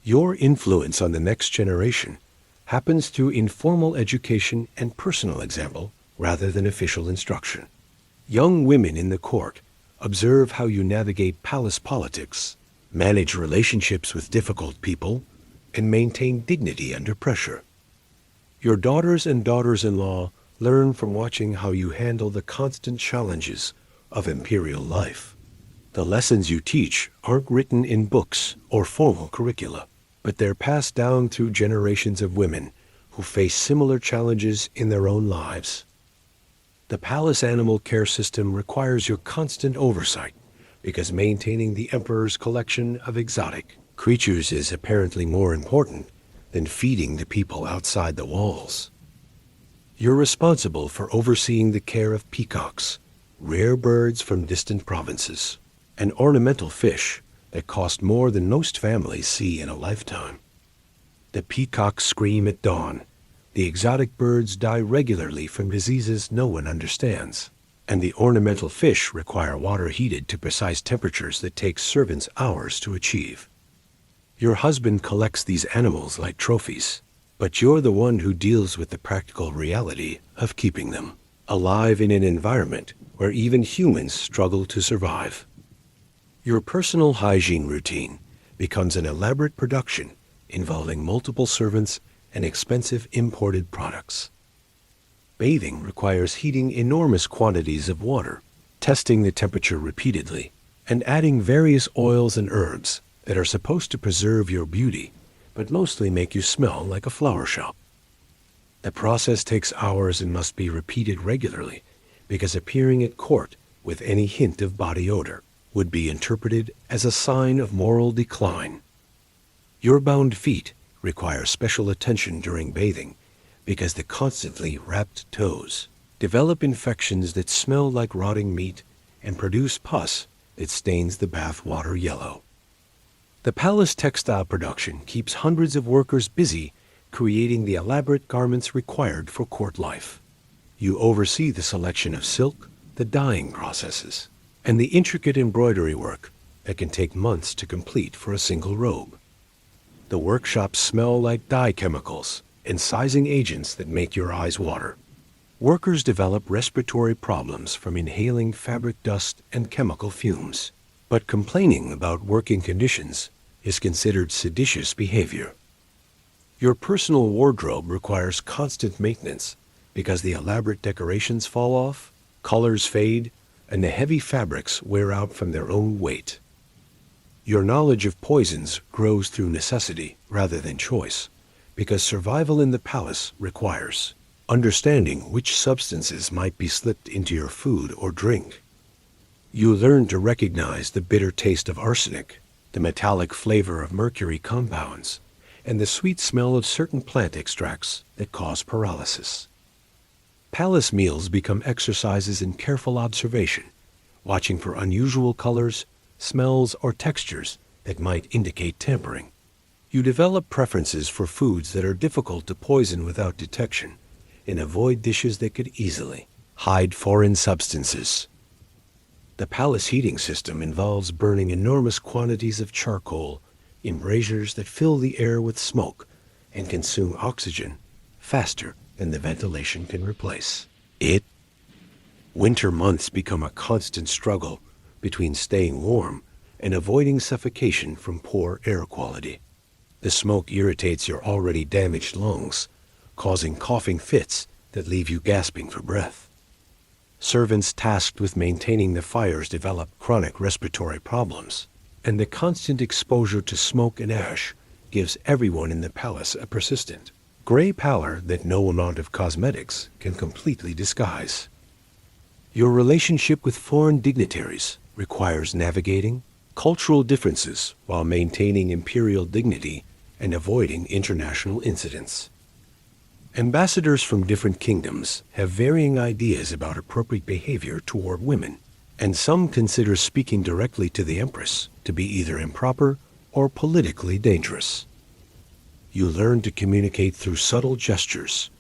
Your influence on the next generation happens through informal education and personal example rather than official instruction. Young women in the court observe how you navigate palace politics, manage relationships with difficult people, and maintain dignity under pressure. Your daughters and daughters-in-law learn from watching how you handle the constant challenges of imperial life. The lessons you teach aren't written in books or formal curricula, but they're passed down through generations of women who face similar challenges in their own lives. The palace animal care system requires your constant oversight because maintaining the emperor's collection of exotic creatures is apparently more important than feeding the people outside the walls. You're responsible for overseeing the care of peacocks, rare birds from distant provinces, and ornamental fish that cost more than most families see in a lifetime. The peacocks scream at dawn, the exotic birds die regularly from diseases no one understands, and the ornamental fish require water heated to precise temperatures that take servants hours to achieve. Your husband collects these animals like trophies, but you're the one who deals with the practical reality of keeping them alive in an environment where even humans struggle to survive. Your personal hygiene routine becomes an elaborate production involving multiple servants and expensive imported products. Bathing requires heating enormous quantities of water, testing the temperature repeatedly, and adding various oils and herbs that are supposed to preserve your beauty, but mostly make you smell like a flower shop. The process takes hours and must be repeated regularly because appearing at court with any hint of body odor would be interpreted as a sign of moral decline. Your bound feet require special attention during bathing because the constantly wrapped toes develop infections that smell like rotting meat and produce pus that stains the bath water yellow. The palace textile production keeps hundreds of workers busy creating the elaborate garments required for court life. You oversee the selection of silk, the dyeing processes, and the intricate embroidery work that can take months to complete for a single robe. The workshops smell like dye chemicals and sizing agents that make your eyes water. Workers develop respiratory problems from inhaling fabric dust and chemical fumes, but complaining about working conditions is considered seditious behavior. Your personal wardrobe requires constant maintenance because the elaborate decorations fall off, colors fade, and the heavy fabrics wear out from their own weight. Your knowledge of poisons grows through necessity rather than choice, because survival in the palace requires understanding which substances might be slipped into your food or drink. You learn to recognize the bitter taste of arsenic, the metallic flavor of mercury compounds, and the sweet smell of certain plant extracts that cause paralysis. Palace meals become exercises in careful observation, watching for unusual colors, smells, or textures that might indicate tampering. You develop preferences for foods that are difficult to poison without detection and avoid dishes that could easily hide foreign substances. The palace heating system involves burning enormous quantities of charcoal in braziers that fill the air with smoke and consume oxygen faster than the ventilation can replace it. Winter months become a constant struggle between staying warm and avoiding suffocation from poor air quality. The smoke irritates your already damaged lungs, causing coughing fits that leave you gasping for breath. Servants tasked with maintaining the fires develop chronic respiratory problems, and the constant exposure to smoke and ash gives everyone in the palace a persistent, gray pallor that no amount of cosmetics can completely disguise. Your relationship with foreign dignitaries requires navigating cultural differences while maintaining imperial dignity and avoiding international incidents. Ambassadors from different kingdoms have varying ideas about appropriate behavior toward women, and some consider speaking directly to the Empress to be either improper or politically dangerous. You learn to communicate through subtle gestures,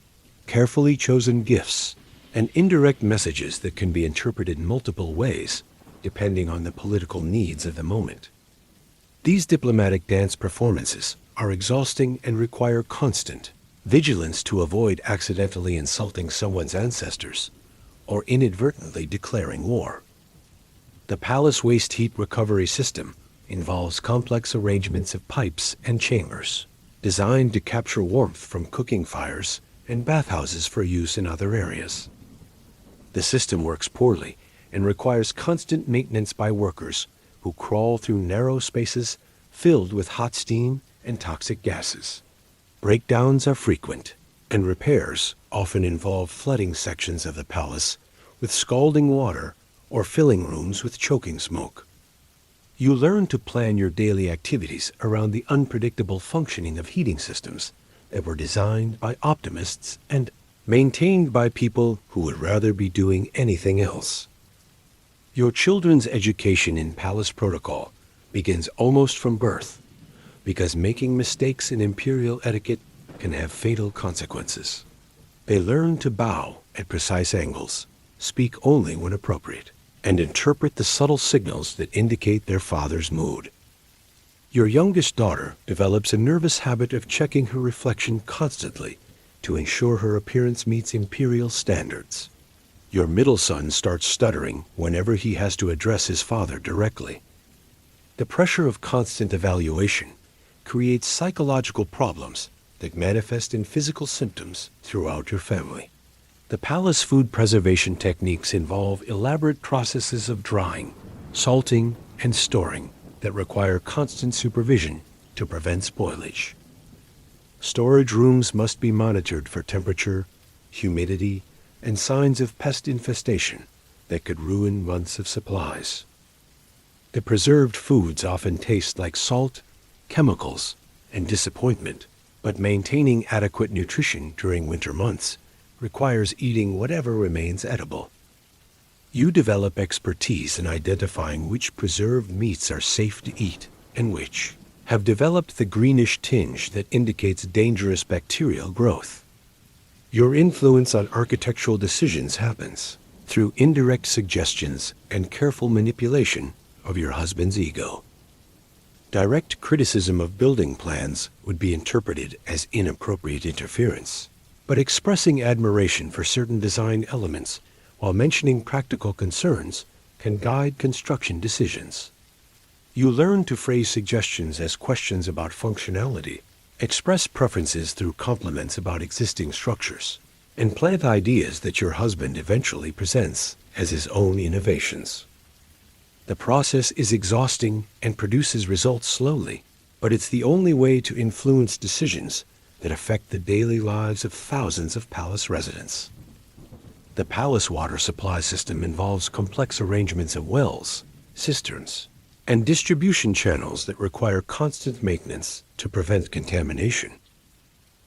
carefully chosen gifts, and indirect messages that can be interpreted in multiple ways, depending on the political needs of the moment. These diplomatic dance performances are exhausting and require constant vigilance to avoid accidentally insulting someone's ancestors or inadvertently declaring war. The palace waste heat recovery system involves complex arrangements of pipes and chambers designed to capture warmth from cooking fires and bathhouses for use in other areas. The system works poorly and requires constant maintenance by workers who crawl through narrow spaces filled with hot steam and toxic gases. Breakdowns are frequent, and repairs often involve flooding sections of the palace with scalding water or filling rooms with choking smoke. You learn to plan your daily activities around the unpredictable functioning of heating systems that were designed by optimists and maintained by people who would rather be doing anything else. Your children's education in palace protocol begins almost from birth, because making mistakes in imperial etiquette can have fatal consequences. They learn to bow at precise angles, speak only when appropriate, and interpret the subtle signals that indicate their father's mood. Your youngest daughter develops a nervous habit of checking her reflection constantly to ensure her appearance meets imperial standards. Your middle son starts stuttering whenever he has to address his father directly. The pressure of constant evaluation creates psychological problems that manifest in physical symptoms throughout your family. The palace food preservation techniques involve elaborate processes of drying, salting, and storing that require constant supervision to prevent spoilage. Storage rooms must be monitored for temperature, humidity, and signs of pest infestation that could ruin months of supplies. The preserved foods often taste like salt, chemicals, and disappointment, but maintaining adequate nutrition during winter months requires eating whatever remains edible. You develop expertise in identifying which preserved meats are safe to eat and which have developed the greenish tinge that indicates dangerous bacterial growth. Your influence on architectural decisions happens through indirect suggestions and careful manipulation of your husband's ego. Direct criticism of building plans would be interpreted as inappropriate interference, but expressing admiration for certain design elements while mentioning practical concerns can guide construction decisions. You learn to phrase suggestions as questions about functionality, express preferences through compliments about existing structures, and plant ideas that your husband eventually presents as his own innovations. The process is exhausting and produces results slowly, but it's the only way to influence decisions that affect the daily lives of thousands of palace residents. The palace water supply system involves complex arrangements of wells, cisterns, and distribution channels that require constant maintenance to prevent contamination.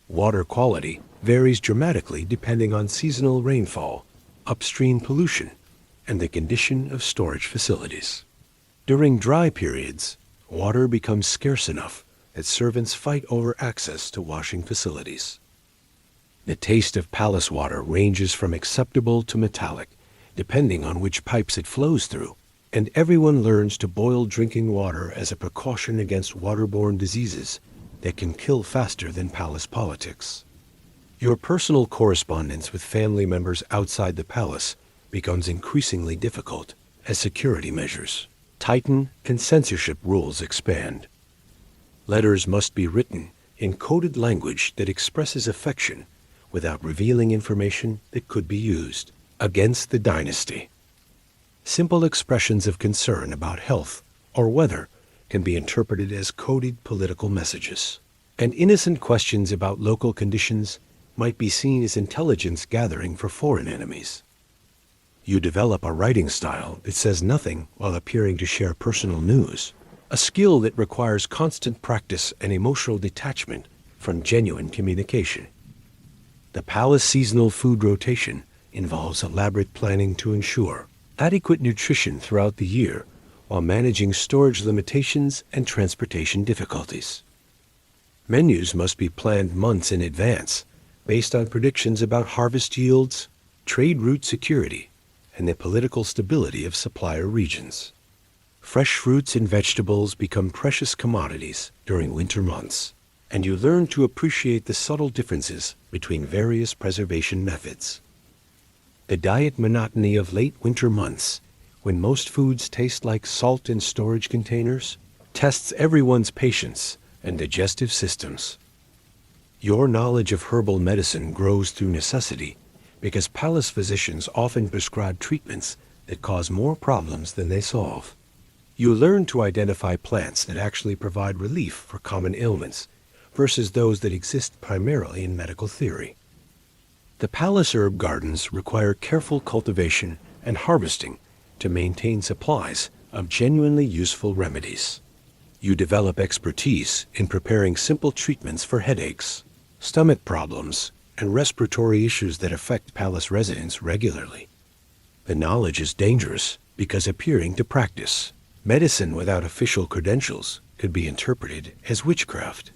Water quality varies dramatically depending on seasonal rainfall, upstream pollution, and the condition of storage facilities. During dry periods, water becomes scarce enough that servants fight over access to washing facilities. The taste of palace water ranges from acceptable to metallic, depending on which pipes it flows through, and everyone learns to boil drinking water as a precaution against waterborne diseases that can kill faster than palace politics. Your personal correspondence with family members outside the palace becomes increasingly difficult as security measures tighten and censorship rules expand. Letters must be written in coded language that expresses affection without revealing information that could be used against the dynasty. Simple expressions of concern about health or weather can be interpreted as coded political messages, and innocent questions about local conditions might be seen as intelligence gathering for foreign enemies. You develop a writing style that says nothing while appearing to share personal news, a skill that requires constant practice and emotional detachment from genuine communication. The palace seasonal food rotation involves elaborate planning to ensure adequate nutrition throughout the year while managing storage limitations and transportation difficulties. Menus must be planned months in advance based on predictions about harvest yields, trade route security, and the political stability of supplier regions. Fresh fruits and vegetables become precious commodities during winter months, and you learn to appreciate the subtle differences between various preservation methods. The diet monotony of late winter months, when most foods taste like salt in storage containers, tests everyone's patience and digestive systems. Your knowledge of herbal medicine grows through necessity because palace physicians often prescribe treatments that cause more problems than they solve. You learn to identify plants that actually provide relief for common ailments versus those that exist primarily in medical theory. The palace herb gardens require careful cultivation and harvesting to maintain supplies of genuinely useful remedies. You develop expertise in preparing simple treatments for headaches, stomach problems, and respiratory issues that affect palace residents regularly. The knowledge is dangerous because appearing to practice medicine without official credentials could be interpreted as witchcraft.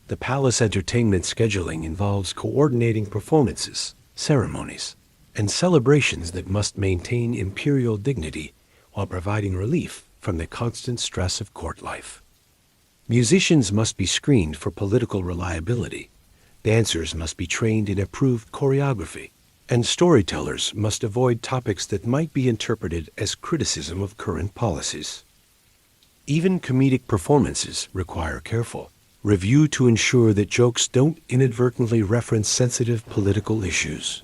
The palace entertainment scheduling involves coordinating performances, ceremonies, and celebrations that must maintain imperial dignity while providing relief from the constant stress of court life. Musicians must be screened for political reliability. Dancers must be trained in approved choreography, and storytellers must avoid topics that might be interpreted as criticism of current policies. Even comedic performances require careful review to ensure that jokes don't inadvertently reference sensitive political issues.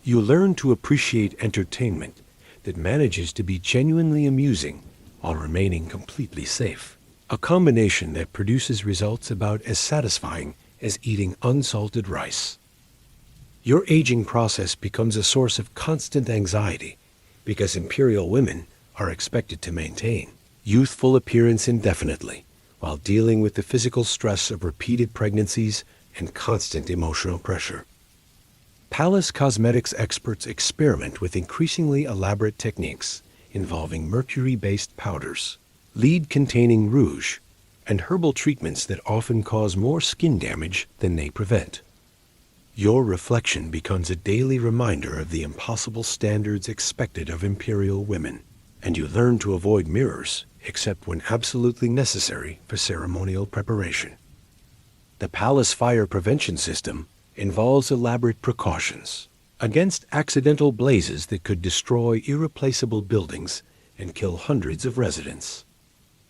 You learn to appreciate entertainment that manages to be genuinely amusing while remaining completely safe, a combination that produces results about as satisfying as eating unsalted rice. Your aging process becomes a source of constant anxiety because imperial women are expected to maintain youthful appearance indefinitely while dealing with the physical stress of repeated pregnancies and constant emotional pressure. Palace cosmetics experts experiment with increasingly elaborate techniques involving mercury-based powders, lead-containing rouge, and herbal treatments that often cause more skin damage than they prevent. Your reflection becomes a daily reminder of the impossible standards expected of imperial women, and you learn to avoid mirrors except when absolutely necessary for ceremonial preparation. The palace fire prevention system involves elaborate precautions against accidental blazes that could destroy irreplaceable buildings and kill hundreds of residents.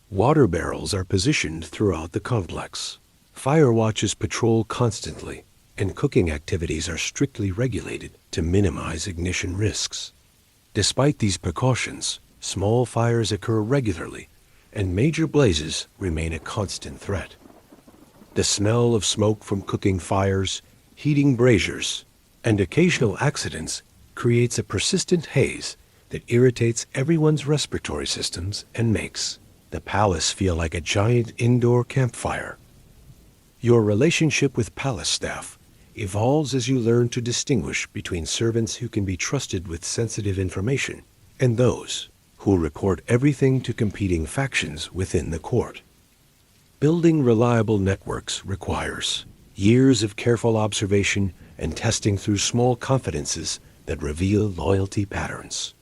Water barrels are positioned throughout the complex. Fire watches patrol constantly, and cooking activities are strictly regulated to minimize ignition risks. Despite these precautions, small fires occur regularly, and major blazes remain a constant threat. The smell of smoke from cooking fires, heating braziers, and occasional accidents creates a persistent haze that irritates everyone's respiratory systems and makes the palace feel like a giant indoor campfire. Your relationship with palace staff evolves as you learn to distinguish between servants who can be trusted with sensitive information and those who report everything to competing factions within the court. Building reliable networks requires years of careful observation and testing through small confidences that reveal loyalty patterns.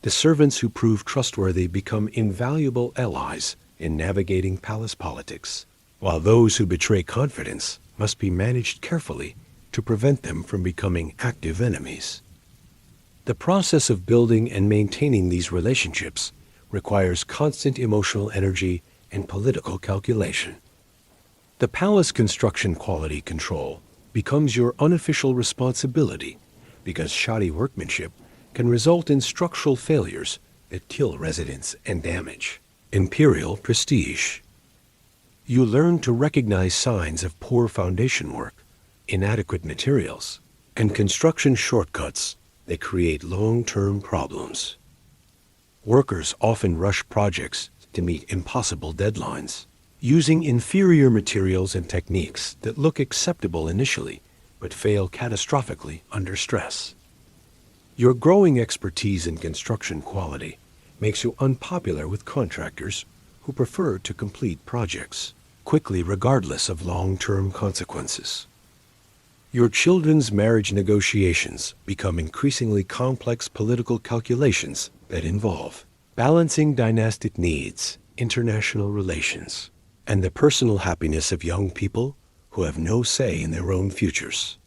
The servants who prove trustworthy become invaluable allies in navigating palace politics, while those who betray confidence must be managed carefully to prevent them from becoming active enemies. The process of building and maintaining these relationships requires constant emotional energy and political calculation. The palace construction quality control becomes your unofficial responsibility because shoddy workmanship can result in structural failures that kill residents and damage imperial prestige. You learn to recognize signs of poor foundation work, inadequate materials, and construction shortcuts that create long-term problems. Workers often rush projects to meet impossible deadlines, using inferior materials and techniques that look acceptable initially but fail catastrophically under stress. Your growing expertise in construction quality makes you unpopular with contractors who prefer to complete projects quickly regardless of long-term consequences. Your children's marriage negotiations become increasingly complex political calculations that involve balancing dynastic needs, international relations, and the personal happiness of young people who have no say in their own futures.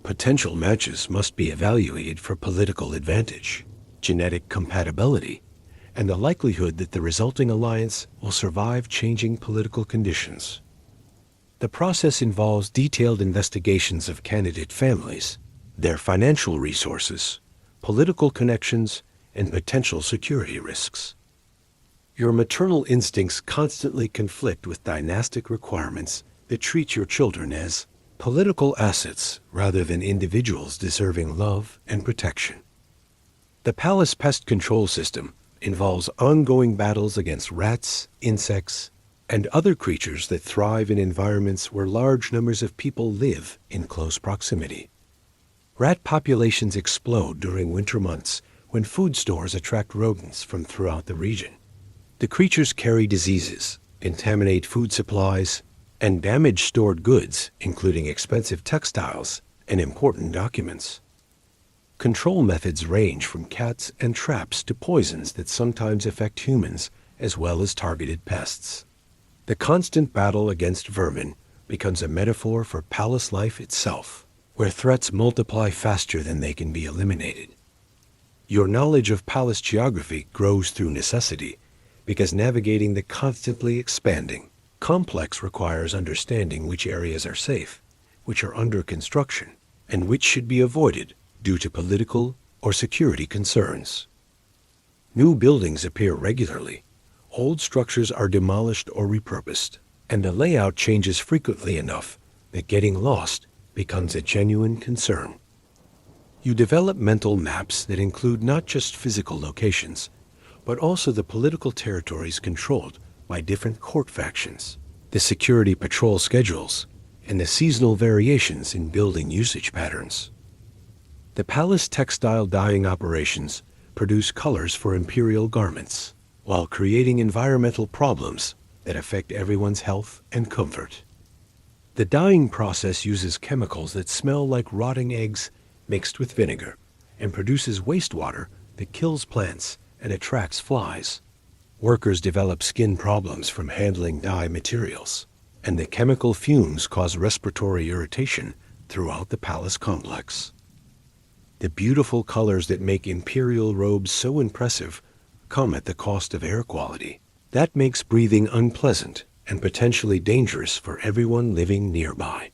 Potential matches must be evaluated for political advantage, genetic compatibility, and the likelihood that the resulting alliance will survive changing political conditions. The process involves detailed investigations of candidate families, their financial resources, political connections, and potential security risks. Your maternal instincts constantly conflict with dynastic requirements that treat your children as political assets rather than individuals deserving love and protection. The palace pest control system involves ongoing battles against rats, insects, and other creatures that thrive in environments where large numbers of people live in close proximity. Rat populations explode during winter months when food stores attract rodents from throughout the region. The creatures carry diseases, contaminate food supplies, and damage stored goods, including expensive textiles and important documents. Control methods range from cats and traps to poisons that sometimes affect humans as well as targeted pests. The constant battle against vermin becomes a metaphor for palace life itself, where threats multiply faster than they can be eliminated. Your knowledge of palace geography grows through necessity because navigating the constantly expanding complex requires understanding which areas are safe, which are under construction, and which should be avoided due to political or security concerns. New buildings appear regularly, old structures are demolished or repurposed, and the layout changes frequently enough that getting lost becomes a genuine concern. You develop mental maps that include not just physical locations, but also the political territories controlled by different court factions, the security patrol schedules, and the seasonal variations in building usage patterns. The palace textile dyeing operations produce colors for imperial garments, while creating environmental problems that affect everyone's health and comfort. The dyeing process uses chemicals that smell like rotting eggs mixed with vinegar and produces wastewater that kills plants and attracts flies. Workers develop skin problems from handling dye materials, and the chemical fumes cause respiratory irritation throughout the palace complex. The beautiful colors that make imperial robes so impressive come at the cost of air quality. That makes breathing unpleasant and potentially dangerous for everyone living nearby.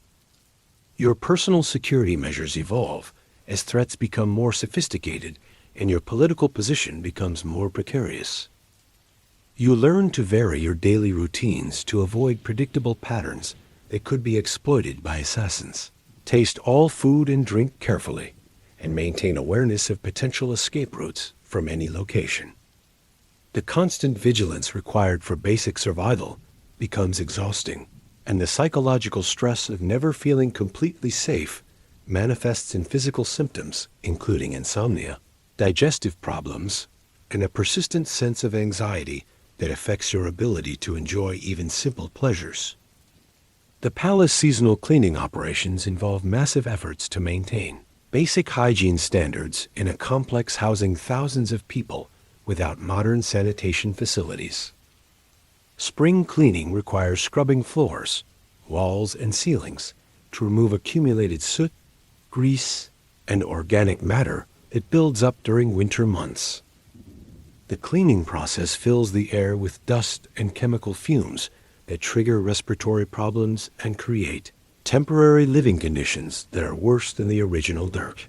Your personal security measures evolve as threats become more sophisticated and your political position becomes more precarious. You learn to vary your daily routines to avoid predictable patterns that could be exploited by assassins. Taste all food and drink carefully and maintain awareness of potential escape routes from any location. The constant vigilance required for basic survival becomes exhausting, and the psychological stress of never feeling completely safe manifests in physical symptoms, including insomnia, digestive problems, and a persistent sense of anxiety that affects your ability to enjoy even simple pleasures. The palace seasonal cleaning operations involve massive efforts to maintain basic hygiene standards in a complex housing thousands of people without modern sanitation facilities. Spring cleaning requires scrubbing floors, walls, and ceilings to remove accumulated soot, grease, and organic matter that builds up during winter months. The cleaning process fills the air with dust and chemical fumes that trigger respiratory problems and create temporary living conditions that are worse than the original dirt.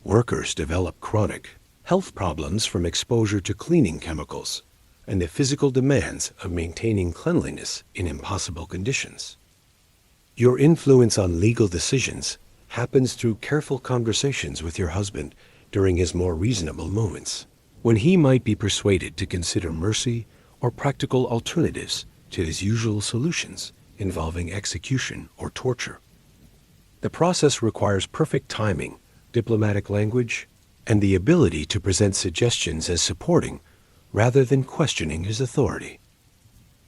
Workers develop chronic health problems from exposure to cleaning chemicals and the physical demands of maintaining cleanliness in impossible conditions. Your influence on legal decisions happens through careful conversations with your husband during his more reasonable moments, when he might be persuaded to consider mercy or practical alternatives to his usual solutions involving execution or torture. The process requires perfect timing, diplomatic language, and the ability to present suggestions as supporting rather than questioning his authority.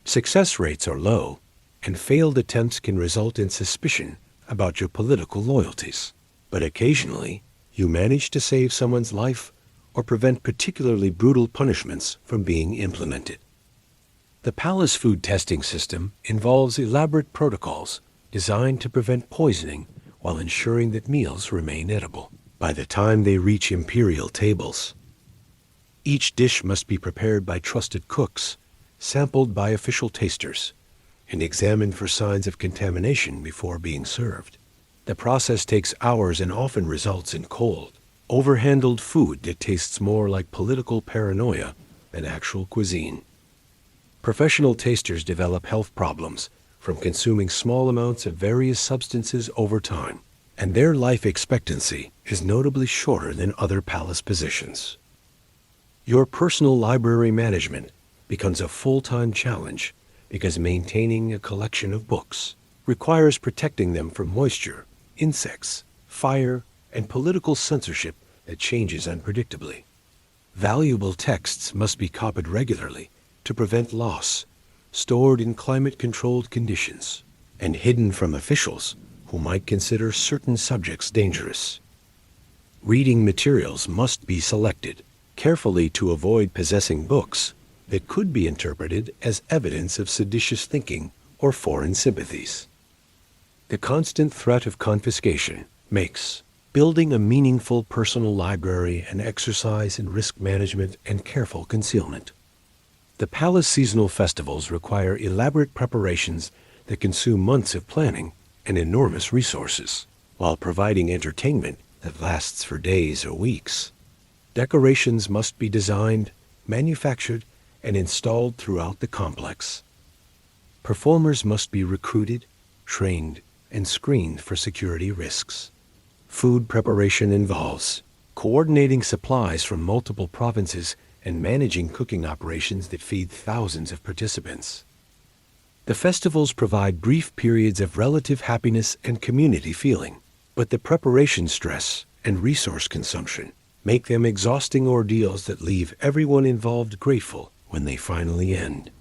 Success rates are low, and failed attempts can result in suspicion about your political loyalties. But occasionally, you manage to save someone's life or prevent particularly brutal punishments from being implemented. The palace food testing system involves elaborate protocols designed to prevent poisoning while ensuring that meals remain edible by the time they reach imperial tables. Each dish must be prepared by trusted cooks, sampled by official tasters, and examined for signs of contamination before being served. The process takes hours and often results in cold, overhandled food that tastes more like political paranoia than actual cuisine. Professional tasters develop health problems from consuming small amounts of various substances over time, and their life expectancy is notably shorter than other palace positions. Your personal library management becomes a full-time challenge because maintaining a collection of books requires protecting them from moisture, insects, fire, and political censorship that changes unpredictably. Valuable texts must be copied regularly to prevent loss, stored in climate-controlled conditions, and hidden from officials who might consider certain subjects dangerous. Reading materials must be selected carefully to avoid possessing books that could be interpreted as evidence of seditious thinking or foreign sympathies. The constant threat of confiscation makes building a meaningful personal library an exercise in risk management and careful concealment. The palace seasonal festivals require elaborate preparations that consume months of planning and enormous resources, while providing entertainment that lasts for days or weeks. Decorations must be designed, manufactured, and installed throughout the complex. Performers must be recruited, trained, and screened for security risks. Food preparation involves coordinating supplies from multiple provinces and managing cooking operations that feed thousands of participants. The festivals provide brief periods of relative happiness and community feeling, but the preparation stress and resource consumption make them exhausting ordeals that leave everyone involved grateful when they finally end.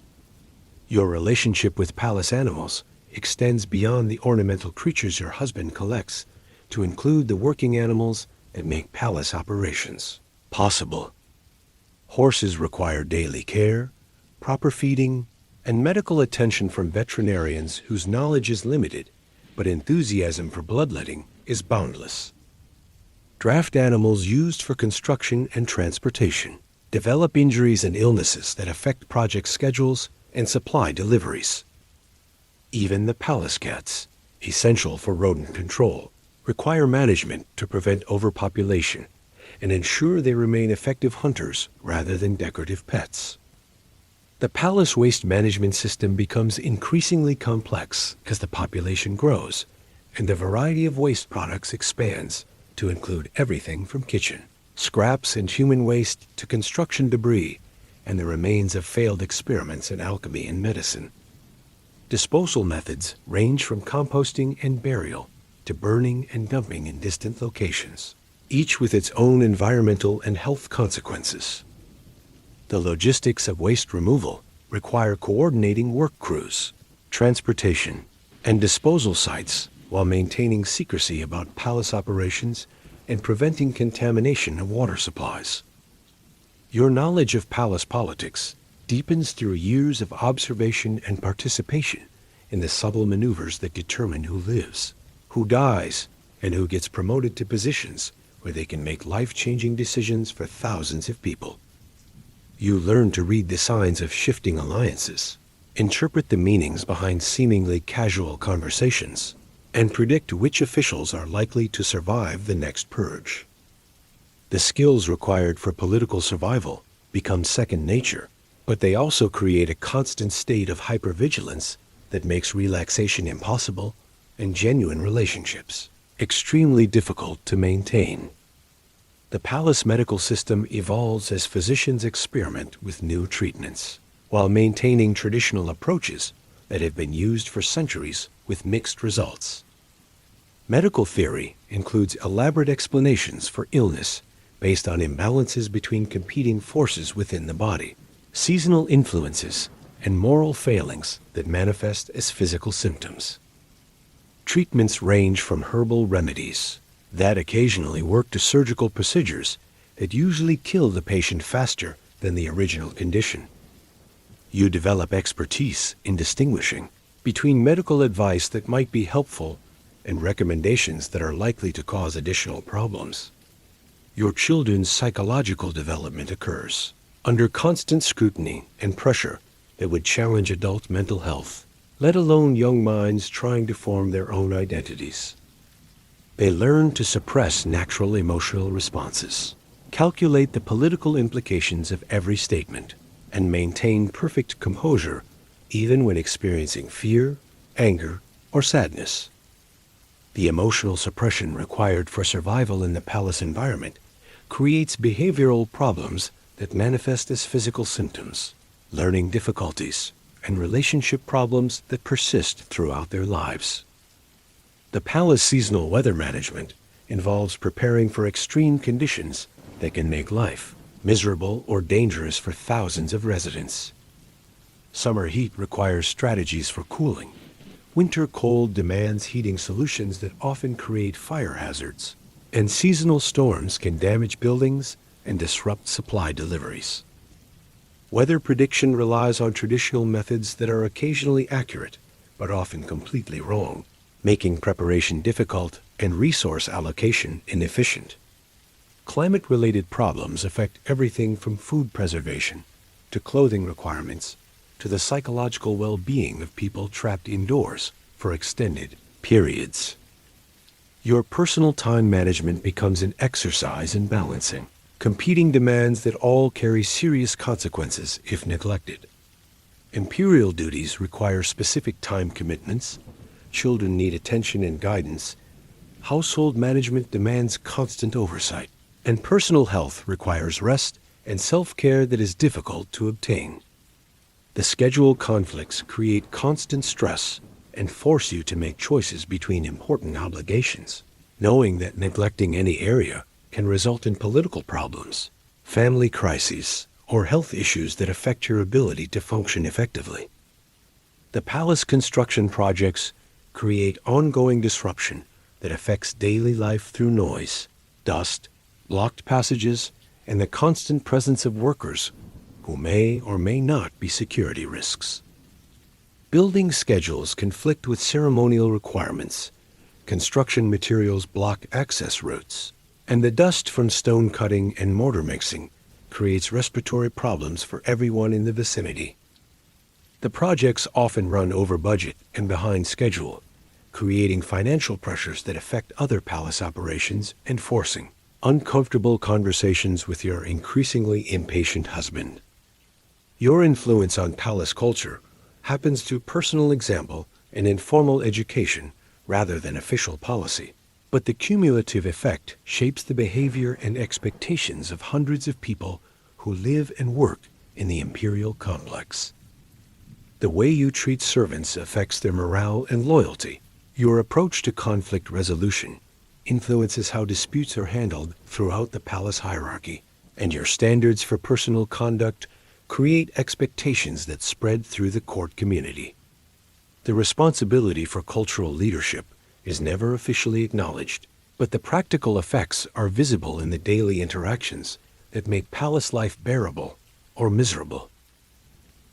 Your relationship with palace animals extends beyond the ornamental creatures your husband collects to include the working animals that make palace operations possible. Horses require daily care, proper feeding, and medical attention from veterinarians whose knowledge is limited, but enthusiasm for bloodletting is boundless. Draft animals used for construction and transportation develop injuries and illnesses that affect project schedules and supply deliveries. Even the palace cats, essential for rodent control, require management to prevent overpopulation and ensure they remain effective hunters rather than decorative pets. The palace waste management system becomes increasingly complex as the population grows and the variety of waste products expands to include everything from kitchen scraps and human waste to construction debris and the remains of failed experiments in alchemy and medicine. Disposal methods range from composting and burial to burning and dumping in distant locations, each with its own environmental and health consequences. The logistics of waste removal require coordinating work crews, transportation, and disposal sites while maintaining secrecy about palace operations and preventing contamination of water supplies. Your knowledge of palace politics deepens through years of observation and participation in the subtle maneuvers that determine who lives, who dies, and who gets promoted to positions where they can make life-changing decisions for thousands of people. You learn to read the signs of shifting alliances, interpret the meanings behind seemingly casual conversations, and predict which officials are likely to survive the next purge. The skills required for political survival become second nature, but they also create a constant state of hypervigilance that makes relaxation impossible and genuine relationships extremely difficult to maintain. The palace medical system evolves as physicians experiment with new treatments, while maintaining traditional approaches that have been used for centuries with mixed results. Medical theory includes elaborate explanations for illness based on imbalances between competing forces within the body, seasonal influences, and moral failings that manifest as physical symptoms. Treatments range from herbal remedies that occasionally work to surgical procedures that usually kill the patient faster than the original condition. You develop expertise in distinguishing between medical advice that might be helpful and recommendations that are likely to cause additional problems. Your children's psychological development occurs under constant scrutiny and pressure that would challenge adult mental health, let alone young minds trying to form their own identities. They learn to suppress natural emotional responses, calculate the political implications of every statement, and maintain perfect composure even when experiencing fear, anger, or sadness. The emotional suppression required for survival in the palace environment creates behavioral problems that manifest as physical symptoms, learning difficulties, and relationship problems that persist throughout their lives. The palace seasonal weather management involves preparing for extreme conditions that can make life miserable or dangerous for thousands of residents. Summer heat requires strategies for cooling. Winter cold demands heating solutions that often create fire hazards. And seasonal storms can damage buildings and disrupt supply deliveries. Weather prediction relies on traditional methods that are occasionally accurate, but often completely wrong, making preparation difficult and resource allocation inefficient. Climate-related problems affect everything from food preservation to clothing requirements to the psychological well-being of people trapped indoors for extended periods. Your personal time management becomes an exercise in balancing competing demands that all carry serious consequences if neglected. Imperial duties require specific time commitments. Children need attention and guidance. Household management demands constant oversight. And personal health requires rest and self-care that is difficult to obtain. The schedule conflicts create constant stress and force you to make choices between important obligations, knowing that neglecting any area can result in political problems, family crises, or health issues that affect your ability to function effectively. The palace construction projects create ongoing disruption that affects daily life through noise, dust, blocked passages, and the constant presence of workers who may or may not be security risks. Building schedules conflict with ceremonial requirements. Construction materials block access routes, and the dust from stone cutting and mortar mixing creates respiratory problems for everyone in the vicinity. The projects often run over budget and behind schedule, creating financial pressures that affect other palace operations and forcing uncomfortable conversations with your increasingly impatient husband. Your influence on palace culture happens through personal example and informal education rather than official policy. But the cumulative effect shapes the behavior and expectations of hundreds of people who live and work in the imperial complex. The way you treat servants affects their morale and loyalty. Your approach to conflict resolution influences how disputes are handled throughout the palace hierarchy, and your standards for personal conduct create expectations that spread through the court community. The responsibility for cultural leadership is never officially acknowledged, but the practical effects are visible in the daily interactions that make palace life bearable or miserable.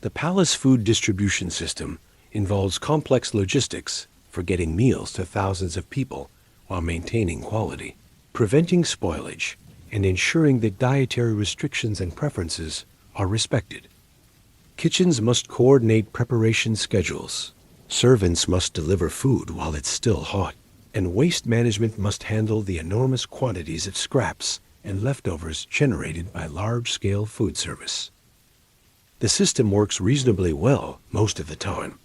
The palace food distribution system involves complex logistics for getting meals to thousands of people while maintaining quality, preventing spoilage, and ensuring that dietary restrictions and preferences are respected. Kitchens must coordinate preparation schedules. Servants must deliver food while it's still hot. And waste management must handle the enormous quantities of scraps and leftovers generated by large-scale food service. The system works reasonably well most of the time,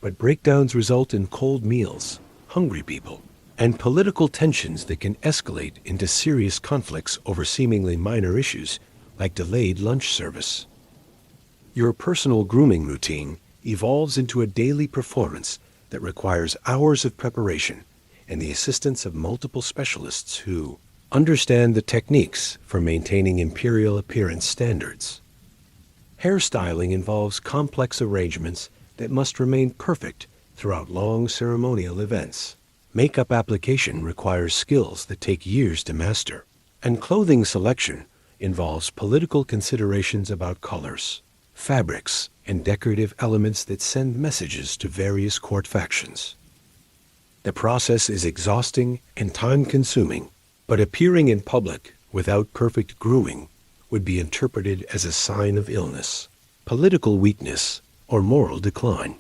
but breakdowns result in cold meals, hungry people, and political tensions that can escalate into serious conflicts over seemingly minor issues like delayed lunch service. Your personal grooming routine evolves into a daily performance that requires hours of preparation and the assistance of multiple specialists who understand the techniques for maintaining imperial appearance standards. Hairstyling involves complex arrangements that must remain perfect throughout long ceremonial events. Makeup application requires skills that take years to master, and clothing selection involves political considerations about colors, fabrics, and decorative elements that send messages to various court factions. The process is exhausting and time-consuming, but appearing in public without perfect grooming would be interpreted as a sign of illness, political weakness, or moral decline.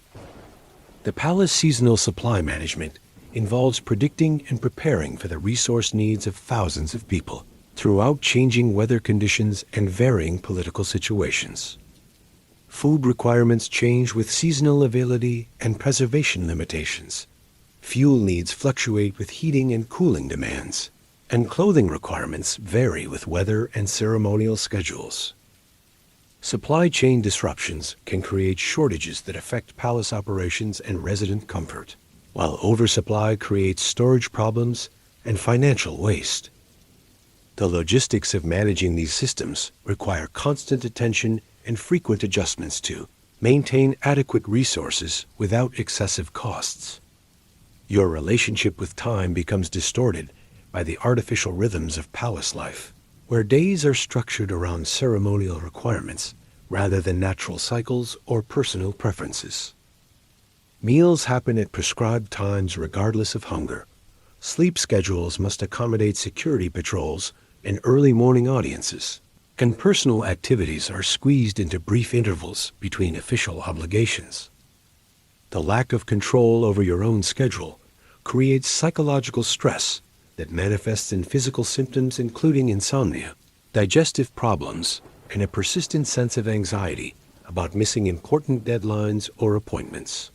The palace seasonal supply management involves predicting and preparing for the resource needs of thousands of people throughout changing weather conditions and varying political situations. Food requirements change with seasonal availability and preservation limitations. Fuel needs fluctuate with heating and cooling demands, and clothing requirements vary with weather and ceremonial schedules. Supply chain disruptions can create shortages that affect palace operations and resident comfort, while oversupply creates storage problems and financial waste. The logistics of managing these systems require constant attention and frequent adjustments to maintain adequate resources without excessive costs. Your relationship with time becomes distorted by the artificial rhythms of palace life, where days are structured around ceremonial requirements rather than natural cycles or personal preferences. Meals happen at prescribed times regardless of hunger. Sleep schedules must accommodate security patrols and early morning audiences, and personal activities are squeezed into brief intervals between official obligations. The lack of control over your own schedule creates psychological stress that manifests in physical symptoms including insomnia, digestive problems, and a persistent sense of anxiety about missing important deadlines or appointments.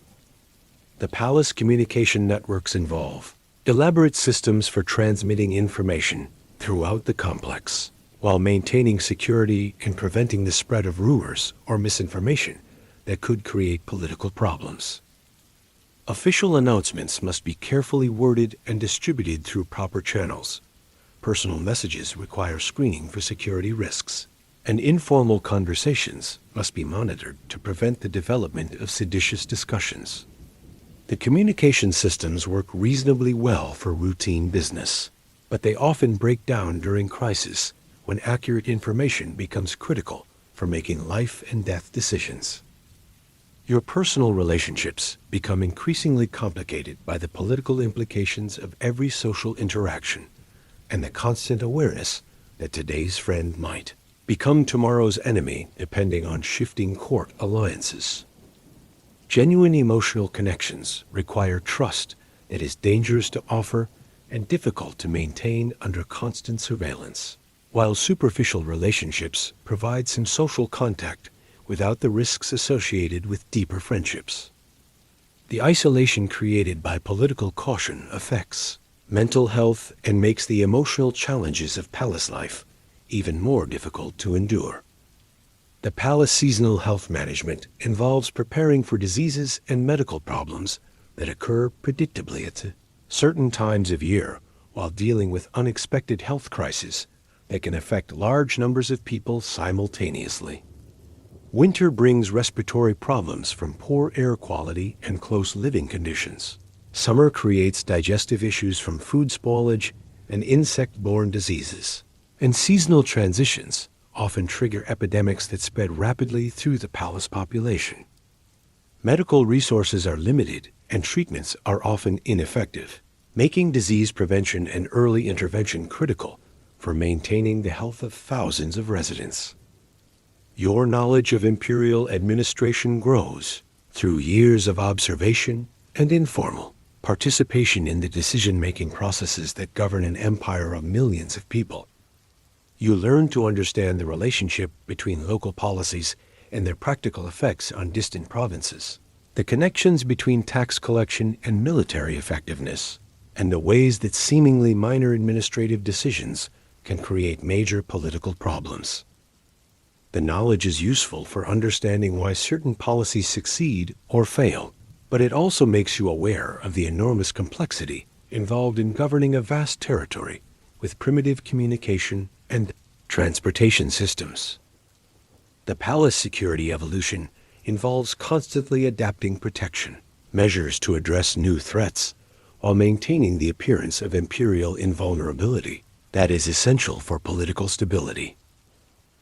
The palace communication networks involve elaborate systems for transmitting information throughout the complex, while maintaining security and preventing the spread of rumors or misinformation that could create political problems. Official announcements must be carefully worded and distributed through proper channels. Personal messages require screening for security risks, and informal conversations must be monitored to prevent the development of seditious discussions. The communication systems work reasonably well for routine business, but they often break down during crisis when accurate information becomes critical for making life and death decisions. Your personal relationships become increasingly complicated by the political implications of every social interaction and the constant awareness that today's friend might become tomorrow's enemy depending on shifting court alliances. Genuine emotional connections require trust that is dangerous to offer and difficult to maintain under constant surveillance, while superficial relationships provide some social contact without the risks associated with deeper friendships. The isolation created by political caution affects mental health and makes the emotional challenges of palace life even more difficult to endure. The palace seasonal health management involves preparing for diseases and medical problems that occur predictably at certain times of year while dealing with unexpected health crises that can affect large numbers of people simultaneously. Winter brings respiratory problems from poor air quality and close living conditions. Summer creates digestive issues from food spoilage and insect-borne diseases. And seasonal transitions often trigger epidemics that spread rapidly through the palace population. Medical resources are limited and treatments are often ineffective, making disease prevention and early intervention critical for maintaining the health of thousands of residents. Your knowledge of imperial administration grows through years of observation and informal participation in the decision-making processes that govern an empire of millions of people. You learn to understand the relationship between local policies and their practical effects on distant provinces, the connections between tax collection and military effectiveness, and the ways that seemingly minor administrative decisions can create major political problems. The knowledge is useful for understanding why certain policies succeed or fail, but it also makes you aware of the enormous complexity involved in governing a vast territory with primitive communication and transportation systems. The palace security evolution involves constantly adapting protection measures to address new threats while maintaining the appearance of imperial invulnerability that is essential for political stability.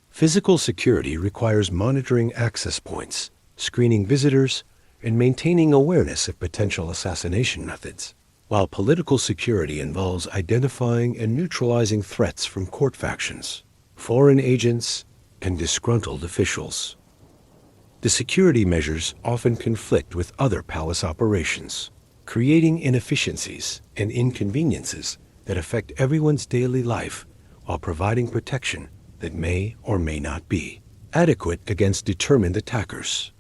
Physical security requires monitoring access points, screening visitors, and maintaining awareness of potential assassination methods, while political security involves identifying and neutralizing threats from court factions, foreign agents, and disgruntled officials. The security measures often conflict with other palace operations, creating inefficiencies and inconveniences that affect everyone's daily life while providing protection that may or may not be adequate against determined attackers.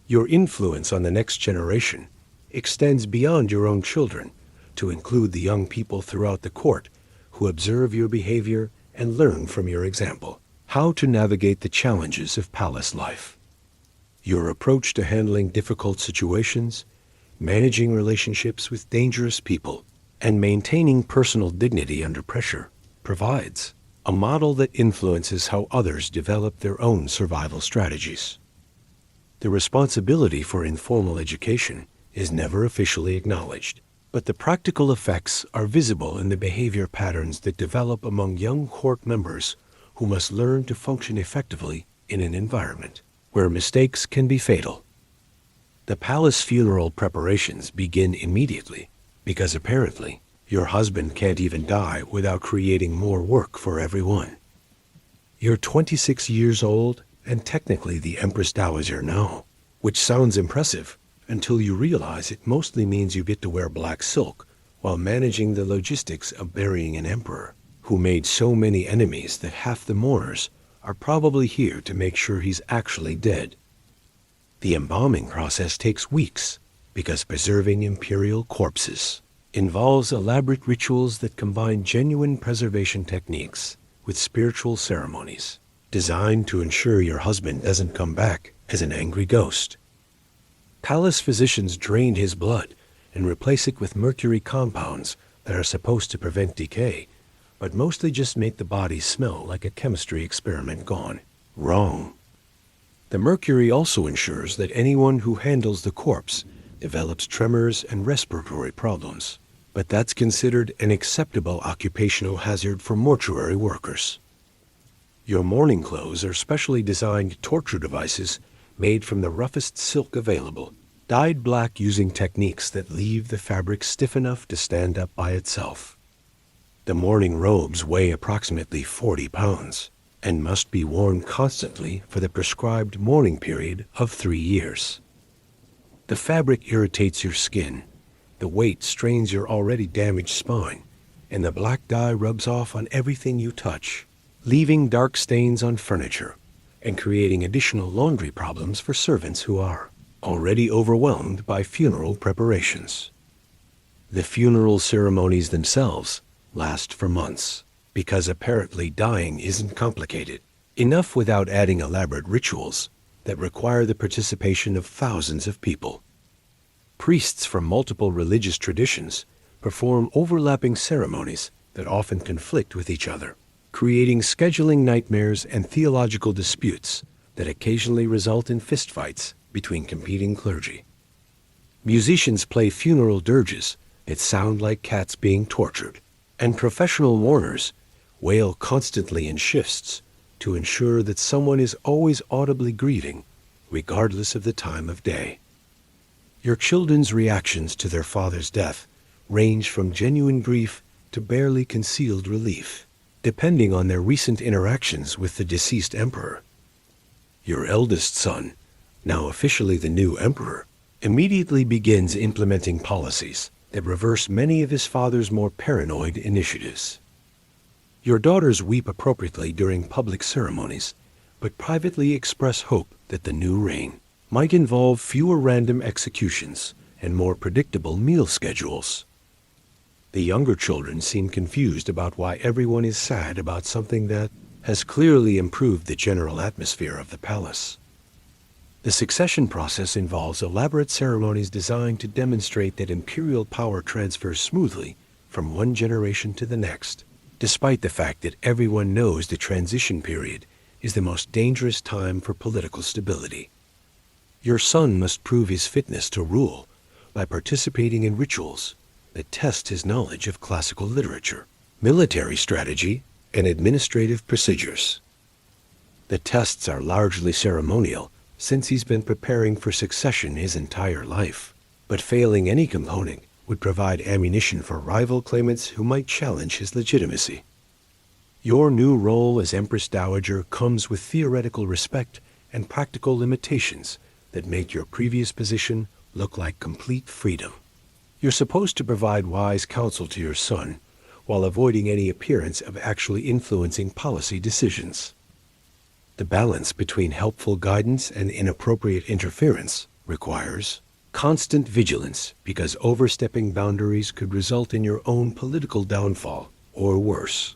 Your influence on the next generation extends beyond your own children to include the young people throughout the court who observe your behavior and learn from your example how to navigate the challenges of palace life. Your approach to handling difficult situations, managing relationships with dangerous people, and maintaining personal dignity under pressure provides a model that influences how others develop their own survival strategies. The responsibility for informal education is never officially acknowledged, but the practical effects are visible in the behavior patterns that develop among young court members who must learn to function effectively in an environment where mistakes can be fatal. The palace funeral preparations begin immediately because apparently your husband can't even die without creating more work for everyone. You're 26 years old and technically the Empress dowager now, which sounds impressive until you realize it mostly means you get to wear black silk while managing the logistics of burying an emperor who made so many enemies that half the mourners are probably here to make sure he's actually dead. The embalming process takes weeks because preserving imperial corpses involves elaborate rituals that combine genuine preservation techniques with spiritual ceremonies designed to ensure your husband doesn't come back as an angry ghost. Palace physicians drain his blood and replace it with mercury compounds that are supposed to prevent decay, but mostly just make the body smell like a chemistry experiment gone wrong. The mercury also ensures that anyone who handles the corpse develops tremors and respiratory problems, but that's considered an acceptable occupational hazard for mortuary workers. Your mourning clothes are specially designed torture devices made from the roughest silk available, dyed black using techniques that leave the fabric stiff enough to stand up by itself. The mourning robes weigh approximately 40 pounds and must be worn constantly for the prescribed mourning period of 3 years. The fabric irritates your skin, the weight strains your already damaged spine, and the black dye rubs off on everything you touch, leaving dark stains on furniture and creating additional laundry problems for servants who are already overwhelmed by funeral preparations. The funeral ceremonies themselves last for months because apparently dying isn't complicated enough without adding elaborate rituals that require the participation of thousands of people. Priests from multiple religious traditions perform overlapping ceremonies that often conflict with each other, creating scheduling nightmares and theological disputes that occasionally result in fistfights between competing clergy. Musicians play funeral dirges that sound like cats being tortured, and professional mourners wail constantly in shifts to ensure that someone is always audibly grieving, regardless of the time of day. Your children's reactions to their father's death range from genuine grief to barely concealed relief, depending on their recent interactions with the deceased emperor. Your eldest son, now officially the new emperor, immediately begins implementing policies that reverse many of his father's more paranoid initiatives. Your daughters weep appropriately during public ceremonies, but privately express hope that the new reign might involve fewer random executions and more predictable meal schedules. The younger children seem confused about why everyone is sad about something that has clearly improved the general atmosphere of the palace. The succession process involves elaborate ceremonies designed to demonstrate that imperial power transfers smoothly from one generation to the next, despite the fact that everyone knows the transition period is the most dangerous time for political stability. Your son must prove his fitness to rule by participating in rituals that test his knowledge of classical literature, military strategy, and administrative procedures. The tests are largely ceremonial, since he's been preparing for succession his entire life, but failing any component would provide ammunition for rival claimants who might challenge his legitimacy. Your new role as Empress Dowager comes with theoretical respect and practical limitations that make your previous position look like complete freedom. You're supposed to provide wise counsel to your son while avoiding any appearance of actually influencing policy decisions. The balance between helpful guidance and inappropriate interference requires constant vigilance, because overstepping boundaries could result in your own political downfall or worse.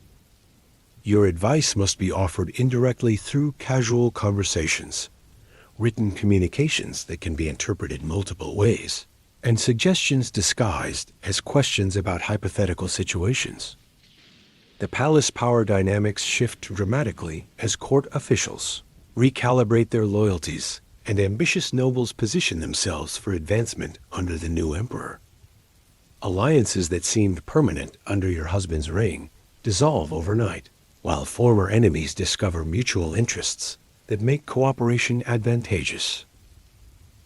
Your advice must be offered indirectly through casual conversations, written communications that can be interpreted multiple ways, and suggestions disguised as questions about hypothetical situations. The palace power dynamics shift dramatically as court officials recalibrate their loyalties and ambitious nobles position themselves for advancement under the new emperor. Alliances that seemed permanent under your husband's reign dissolve overnight, while former enemies discover mutual interests that make cooperation advantageous.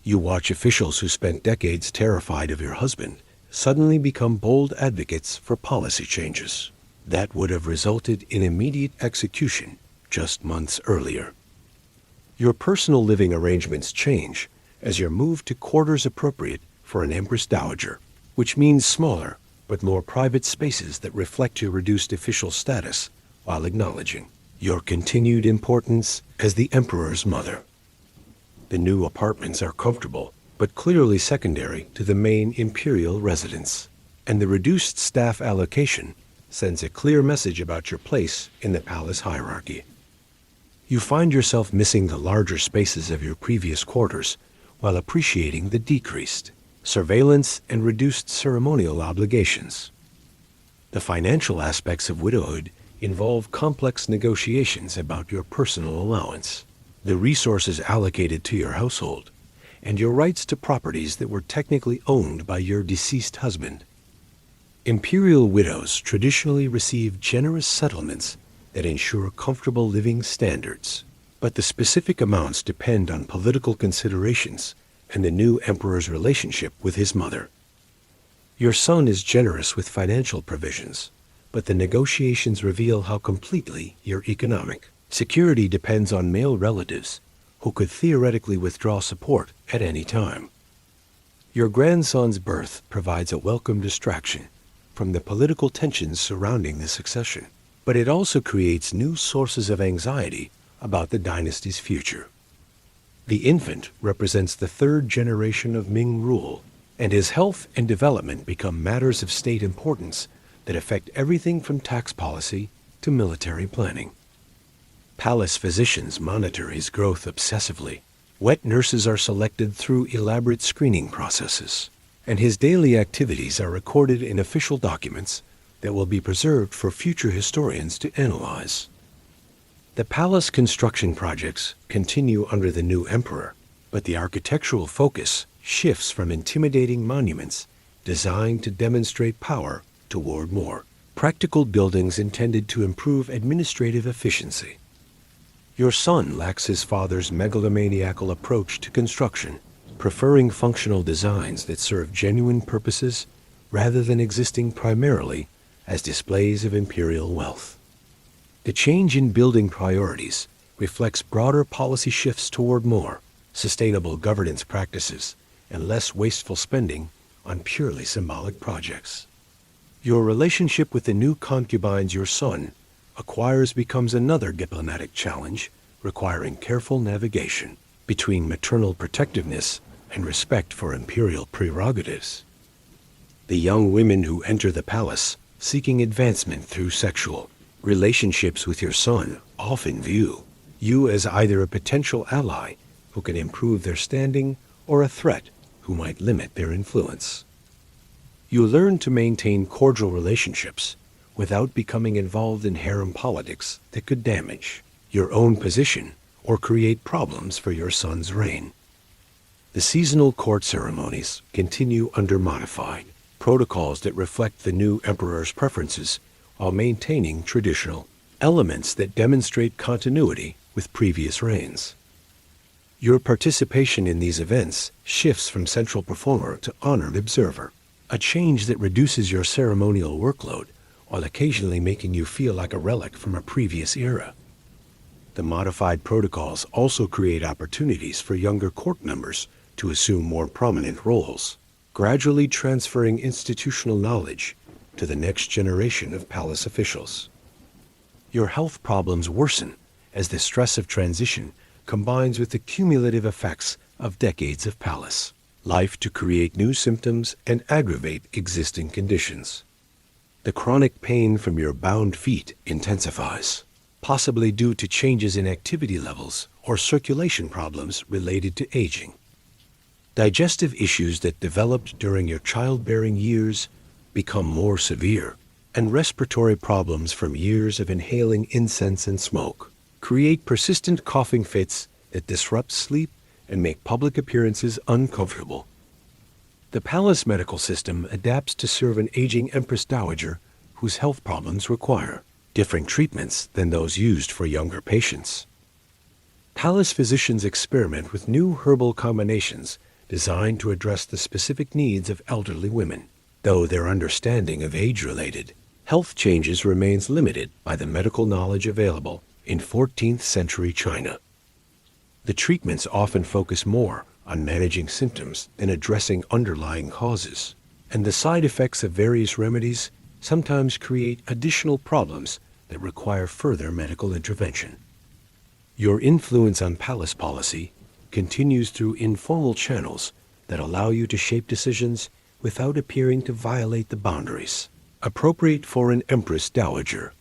You watch officials who spent decades terrified of your husband suddenly become bold advocates for policy changes that would have resulted in immediate execution just months earlier. Your personal living arrangements change as you're moved to quarters appropriate for an Empress Dowager, which means smaller but more private spaces that reflect your reduced official status while acknowledging your continued importance as the Emperor's mother. The new apartments are comfortable, but clearly secondary to the main imperial residence, and the reduced staff allocation sends a clear message about your place in the palace hierarchy. You find yourself missing the larger spaces of your previous quarters while appreciating the decreased surveillance and reduced ceremonial obligations. The financial aspects of widowhood involve complex negotiations about your personal allowance, the resources allocated to your household, and your rights to properties that were technically owned by your deceased husband. Imperial widows traditionally receive generous settlements that ensure comfortable living standards, but the specific amounts depend on political considerations and the new emperor's relationship with his mother. Your son is generous with financial provisions, but the negotiations reveal how completely your economic security depends on male relatives who could theoretically withdraw support at any time. Your grandson's birth provides a welcome distraction from the political tensions surrounding the succession, but it also creates new sources of anxiety about the dynasty's future. The infant represents the third generation of Ming rule, and his health and development become matters of state importance that affect everything from tax policy to military planning. Palace physicians monitor his growth obsessively. Wet nurses are selected through elaborate screening processes, and his daily activities are recorded in official documents that will be preserved for future historians to analyze. The palace construction projects continue under the new emperor, but the architectural focus shifts from intimidating monuments designed to demonstrate power toward more practical buildings intended to improve administrative efficiency. Your son lacks his father's megalomaniacal approach to construction, preferring functional designs that serve genuine purposes rather than existing primarily as displays of imperial wealth. The change in building priorities reflects broader policy shifts toward more sustainable governance practices and less wasteful spending on purely symbolic projects. Your relationship with the new concubines your son acquires becomes another diplomatic challenge, requiring careful navigation between maternal protectiveness and respect for imperial prerogatives. The young women who enter the palace seeking advancement through sexual relationships with your son often view you as either a potential ally who can improve their standing or a threat who might limit their influence. You learn to maintain cordial relationships without becoming involved in harem politics that could damage your own position or create problems for your son's reign. The seasonal court ceremonies continue under modified protocols that reflect the new emperor's preferences while maintaining traditional elements that demonstrate continuity with previous reigns. Your participation in these events shifts from central performer to honored observer, a change that reduces your ceremonial workload while occasionally making you feel like a relic from a previous era. The modified protocols also create opportunities for younger court members to assume more prominent roles, gradually transferring institutional knowledge to the next generation of palace officials. Your health problems worsen as the stress of transition combines with the cumulative effects of decades of palace life to create new symptoms and aggravate existing conditions. The chronic pain from your bound feet intensifies, possibly due to changes in activity levels or circulation problems related to aging. Digestive issues that developed during your childbearing years become more severe, and respiratory problems from years of inhaling incense and smoke create persistent coughing fits that disrupt sleep and make public appearances uncomfortable. The palace medical system adapts to serve an aging Empress dowager whose health problems require different treatments than those used for younger patients. Palace physicians experiment with new herbal combinations designed to address the specific needs of elderly women, though their understanding of age-related health changes remains limited by the medical knowledge available in 14th century China. The treatments often focus more on managing symptoms than addressing underlying causes, and the side effects of various remedies sometimes create additional problems that require further medical intervention. Your influence on palace policy continues through informal channels that allow you to shape decisions without appearing to violate the boundaries appropriate for an Empress dowager.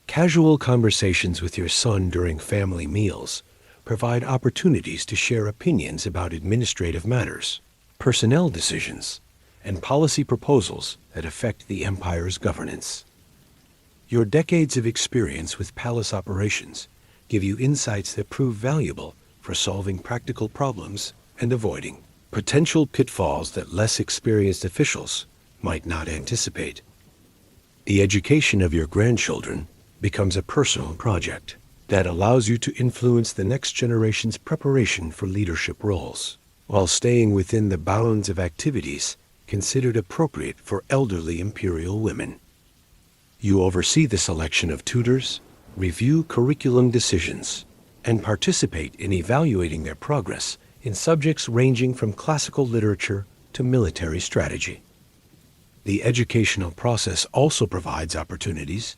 Casual conversations with your son during family meals provide opportunities to share opinions about administrative matters, personnel decisions, and policy proposals that affect the empire's governance. Your decades of experience with palace operations give you insights that prove valuable for solving practical problems and avoiding potential pitfalls that less experienced officials might not anticipate. The education of your grandchildren becomes a personal project that allows you to influence the next generation's preparation for leadership roles, while staying within the bounds of activities considered appropriate for elderly imperial women. You oversee the selection of tutors, review curriculum decisions, and participate in evaluating their progress in subjects ranging from classical literature to military strategy. The educational process also provides opportunities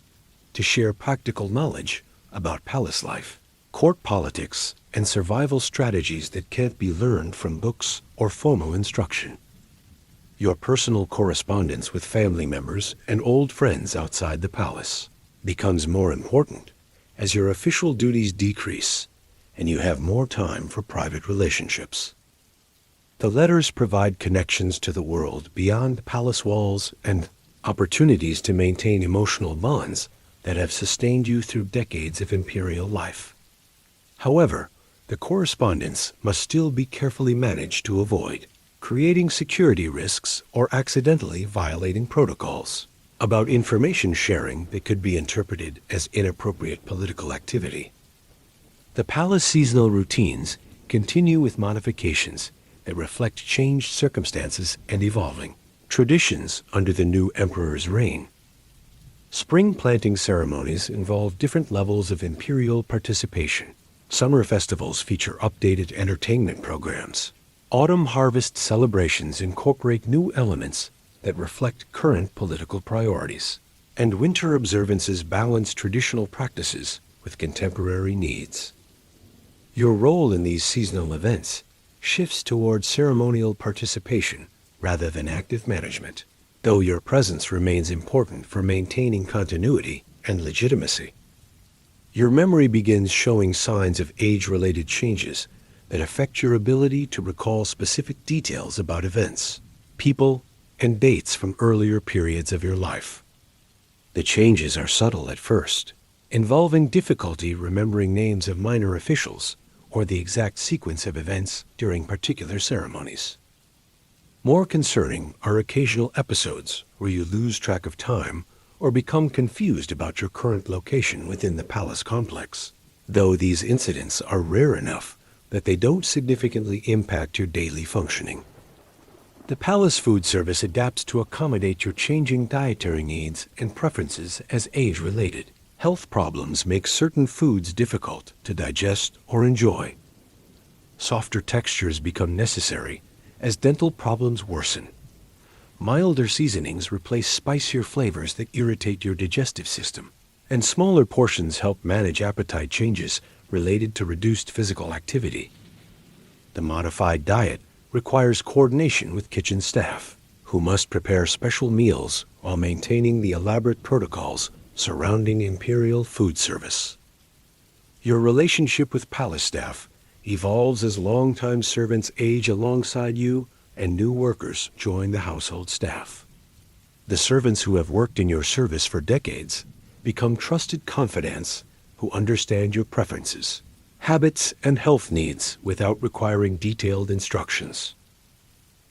to share practical knowledge about palace life, court politics, and survival strategies that can't be learned from books or formal instruction. Your personal correspondence with family members and old friends outside the palace becomes more important as your official duties decrease and you have more time for private relationships. The letters provide connections to the world beyond palace walls and opportunities to maintain emotional bonds that have sustained you through decades of imperial life. However, the correspondence must still be carefully managed to avoid creating security risks or accidentally violating protocols about information sharing that could be interpreted as inappropriate political activity. The palace seasonal routines continue with modifications that reflect changed circumstances and evolving traditions under the new emperor's reign. Spring planting ceremonies involve different levels of imperial participation. Summer festivals feature updated entertainment programs. Autumn harvest celebrations incorporate new elements that reflect current political priorities. And winter observances balance traditional practices with contemporary needs. Your role in these seasonal events shifts toward ceremonial participation rather than active management, though your presence remains important for maintaining continuity and legitimacy. Your memory begins showing signs of age-related changes that affect your ability to recall specific details about events, people, and dates from earlier periods of your life. The changes are subtle at first, involving difficulty remembering names of minor officials or the exact sequence of events during particular ceremonies. More concerning are occasional episodes where you lose track of time or become confused about your current location within the palace complex, though these incidents are rare enough that they don't significantly impact your daily functioning. The palace food service adapts to accommodate your changing dietary needs and preferences as age-related. Health problems make certain foods difficult to digest or enjoy. Softer textures become necessary as dental problems worsen. Milder seasonings replace spicier flavors that irritate your digestive system, and smaller portions help manage appetite changes related to reduced physical activity. The modified diet requires coordination with kitchen staff, who must prepare special meals while maintaining the elaborate protocols surrounding imperial food service. Your relationship with palace staff evolves as longtime servants age alongside you and new workers join the household staff. The servants who have worked in your service for decades become trusted confidants who understand your preferences, habits, and health needs without requiring detailed instructions.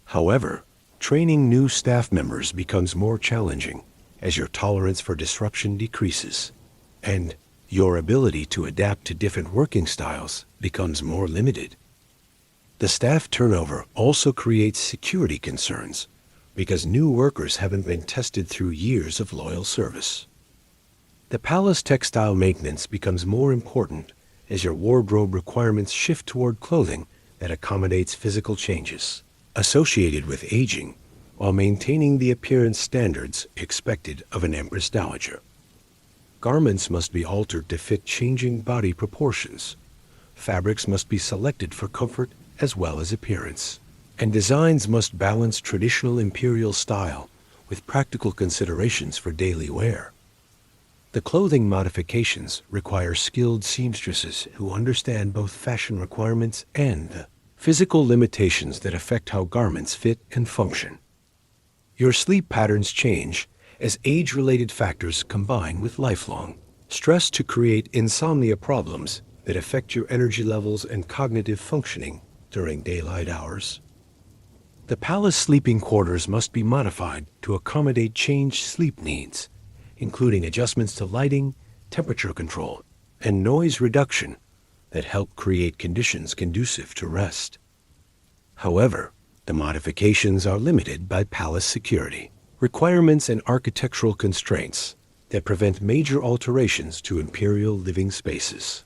However, training new staff members becomes more challenging as your tolerance for disruption decreases, and your ability to adapt to different working styles becomes more limited. The staff turnover also creates security concerns because new workers haven't been tested through years of loyal service. The palace textile maintenance becomes more important as your wardrobe requirements shift toward clothing that accommodates physical changes associated with aging while maintaining the appearance standards expected of an Empress dowager. Garments must be altered to fit changing body proportions. Fabrics must be selected for comfort as well as appearance, and designs must balance traditional imperial style with practical considerations for daily wear. The clothing modifications require skilled seamstresses who understand both fashion requirements and the physical limitations that affect how garments fit and function. Your sleep patterns change as age-related factors combine with lifelong stress to create insomnia problems that affect your energy levels and cognitive functioning during daylight hours. The palace sleeping quarters must be modified to accommodate changed sleep needs, including adjustments to lighting, temperature control, and noise reduction that help create conditions conducive to rest. However, the modifications are limited by palace security requirements and architectural constraints that prevent major alterations to imperial living spaces.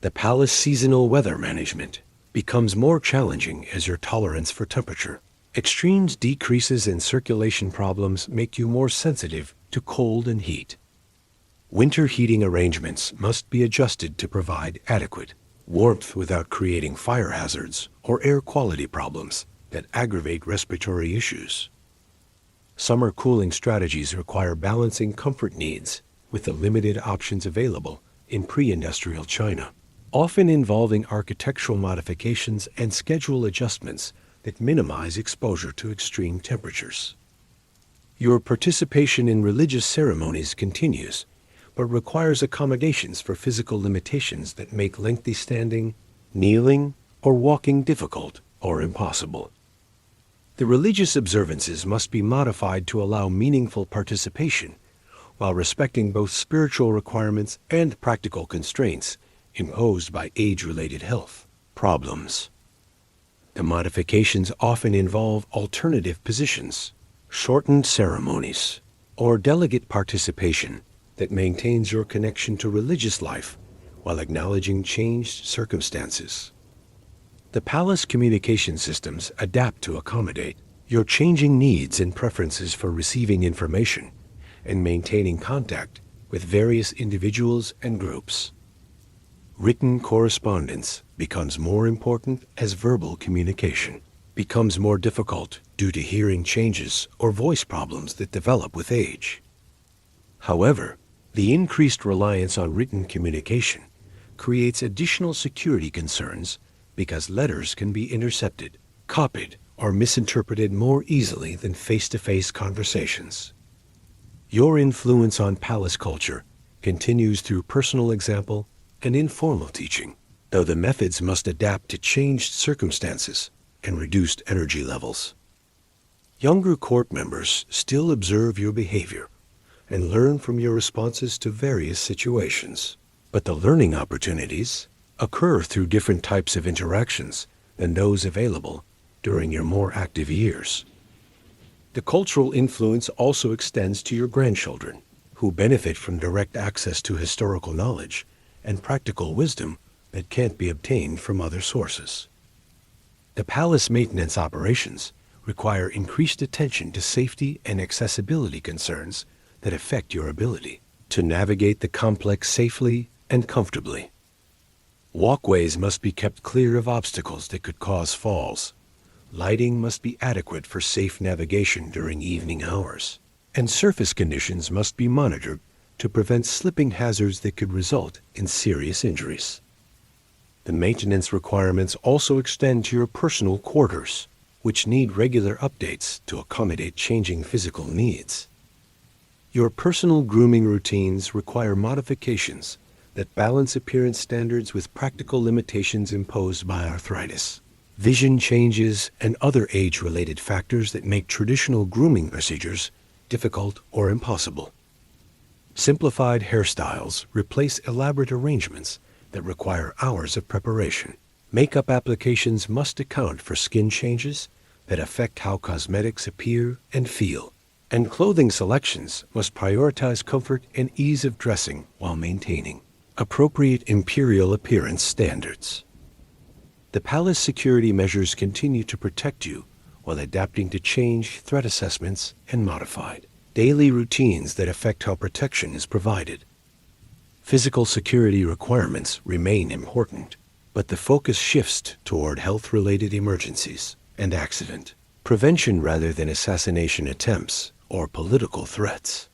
The palace seasonal weather management becomes more challenging as your tolerance for temperature extremes decreases and circulation problems make you more sensitive to cold and heat. Winter heating arrangements must be adjusted to provide adequate warmth without creating fire hazards or air quality problems that aggravate respiratory issues. Summer cooling strategies require balancing comfort needs with the limited options available in pre-industrial China, often involving architectural modifications and schedule adjustments that minimize exposure to extreme temperatures. Your participation in religious ceremonies continues, but requires accommodations for physical limitations that make lengthy standing, kneeling, or walking difficult or impossible. The religious observances must be modified to allow meaningful participation while respecting both spiritual requirements and practical constraints imposed by age-related health problems. The modifications often involve alternative positions, shortened ceremonies, or delegate participation that maintains your connection to religious life while acknowledging changed circumstances. The palace communication systems adapt to accommodate your changing needs and preferences for receiving information and maintaining contact with various individuals and groups. Written correspondence becomes more important as verbal communication becomes more difficult due to hearing changes or voice problems that develop with age. However, the increased reliance on written communication creates additional security concerns because letters can be intercepted, copied, or misinterpreted more easily than face-to-face conversations. Your influence on palace culture continues through personal example and informal teaching, though the methods must adapt to changed circumstances and reduced energy levels. Younger court members still observe your behavior and learn from your responses to various situations, but the learning opportunities occur through different types of interactions than those available during your more active years. The cultural influence also extends to your grandchildren, who benefit from direct access to historical knowledge and practical wisdom that can't be obtained from other sources. The palace maintenance operations require increased attention to safety and accessibility concerns that affect your ability to navigate the complex safely and comfortably. Walkways must be kept clear of obstacles that could cause falls. Lighting must be adequate for safe navigation during evening hours, and surface conditions must be monitored to prevent slipping hazards that could result in serious injuries. The maintenance requirements also extend to your personal quarters, which need regular updates to accommodate changing physical needs. Your personal grooming routines require modifications that balance appearance standards with practical limitations imposed by arthritis, vision changes, and other age-related factors that make traditional grooming procedures difficult or impossible. Simplified hairstyles replace elaborate arrangements that require hours of preparation. Makeup applications must account for skin changes that affect how cosmetics appear and feel, and clothing selections must prioritize comfort and ease of dressing while maintaining appropriate imperial appearance standards. The palace security measures continue to protect you while adapting to change threat assessments and modified daily routines that affect how protection is provided. Physical security requirements remain important, but the focus shifts toward health-related emergencies and accident prevention rather than assassination attempts or political threats.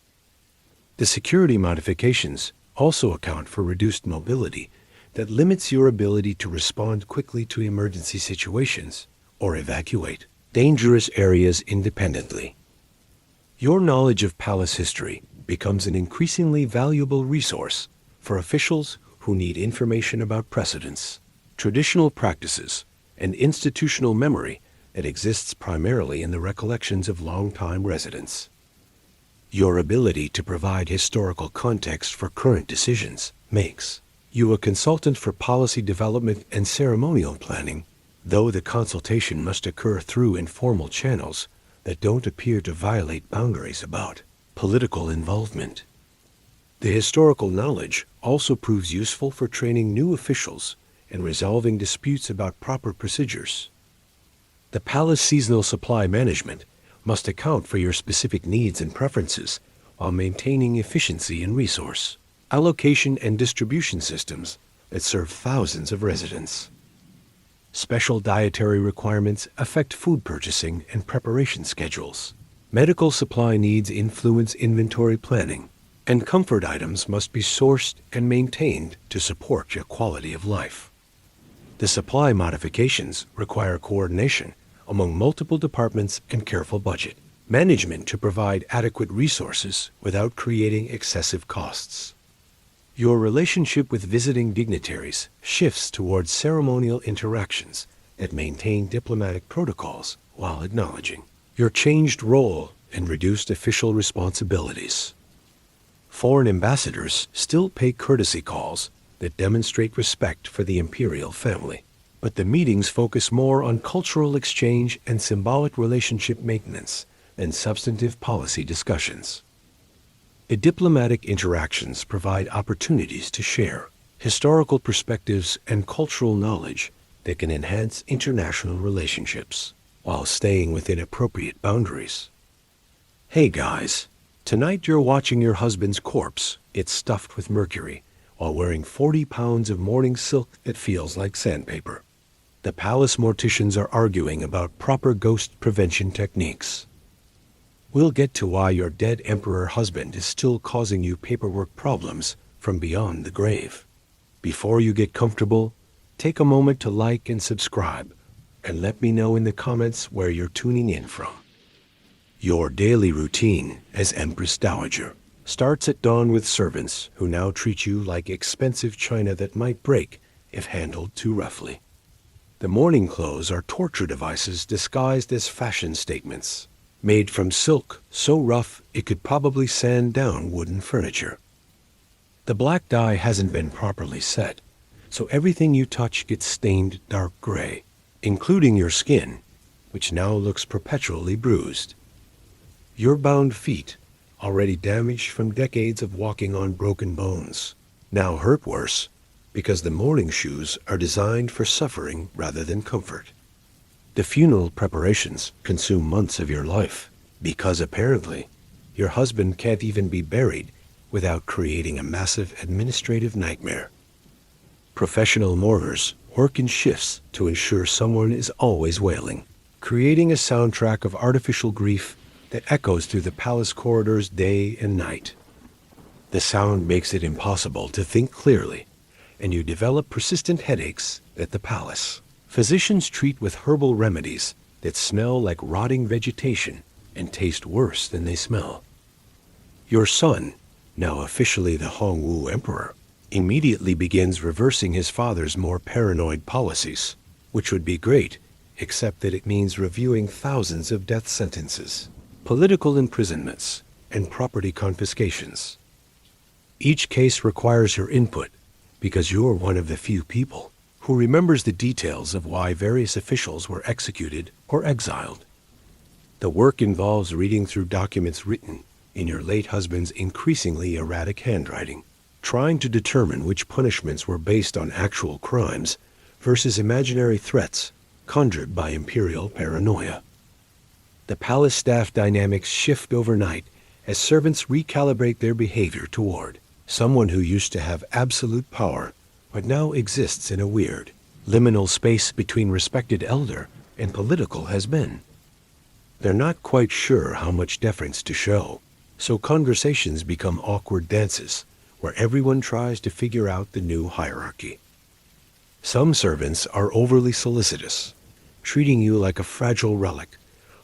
The security modifications also account for reduced mobility that limits your ability to respond quickly to emergency situations or evacuate dangerous areas independently. Your knowledge of palace history becomes an increasingly valuable resource for officials who need information about precedents, traditional practices, and institutional memory that exists primarily in the recollections of long-time residents. Your ability to provide historical context for current decisions makes you a consultant for policy development and ceremonial planning, though the consultation must occur through informal channels that don't appear to violate boundaries about political involvement. The historical knowledge also proves useful for training new officials and resolving disputes about proper procedures. The palace seasonal supply management must account for your specific needs and preferences while maintaining efficiency in resource allocation and distribution systems that serve thousands of residents. Special dietary requirements affect food purchasing and preparation schedules. Medical supply needs influence inventory planning, and comfort items must be sourced and maintained to support your quality of life. The supply modifications require coordination among multiple departments and careful budget management to provide adequate resources without creating excessive costs. Your relationship with visiting dignitaries shifts towards ceremonial interactions that maintain diplomatic protocols while acknowledging your changed role and reduced official responsibilities. Foreign ambassadors still pay courtesy calls that demonstrate respect for the imperial family, but the meetings focus more on cultural exchange and symbolic relationship maintenance than substantive policy discussions. The diplomatic interactions provide opportunities to share historical perspectives and cultural knowledge that can enhance international relationships while staying within appropriate boundaries. Hey guys, tonight you're watching your husband's corpse get stuffed with mercury while wearing 40 pounds of mourning silk that feels like sandpaper. The palace morticians are arguing about proper ghost prevention techniques. We'll get to why your dead emperor husband is still causing you paperwork problems from beyond the grave. Before you get comfortable, take a moment to like and subscribe, and let me know in the comments where you're tuning in from. Your daily routine as Empress Dowager starts at dawn with servants who now treat you like expensive china that might break if handled too roughly. The morning clothes are torture devices disguised as fashion statements, made from silk so rough it could probably sand down wooden furniture. The black dye hasn't been properly set, so everything you touch gets stained dark gray, including your skin, which now looks perpetually bruised. Your bound feet, already damaged from decades of walking on broken bones, now hurt worse because the mourning shoes are designed for suffering rather than comfort. The funeral preparations consume months of your life because apparently your husband can't even be buried without creating a massive administrative nightmare. Professional mourners work in shifts to ensure someone is always wailing, creating a soundtrack of artificial grief that echoes through the palace corridors day and night. The sound makes it impossible to think clearly, and you develop persistent headaches at the palace. Physicians treat with herbal remedies that smell like rotting vegetation and taste worse than they smell. Your son, now officially the Hongwu Emperor, immediately begins reversing his father's more paranoid policies, which would be great, except that it means reviewing thousands of death sentences, political imprisonments, and property confiscations. Each case requires your input because you're one of the few people who remembers the details of why various officials were executed or exiled. The work involves reading through documents written in your late husband's increasingly erratic handwriting, trying to determine which punishments were based on actual crimes versus imaginary threats conjured by imperial paranoia. The palace staff dynamics shift overnight as servants recalibrate their behavior toward someone who used to have absolute power but now exists in a weird, liminal space between respected elder and political has-been. They're not quite sure how much deference to show, so conversations become awkward dances where everyone tries to figure out the new hierarchy. Some servants are overly solicitous, treating you like a fragile relic,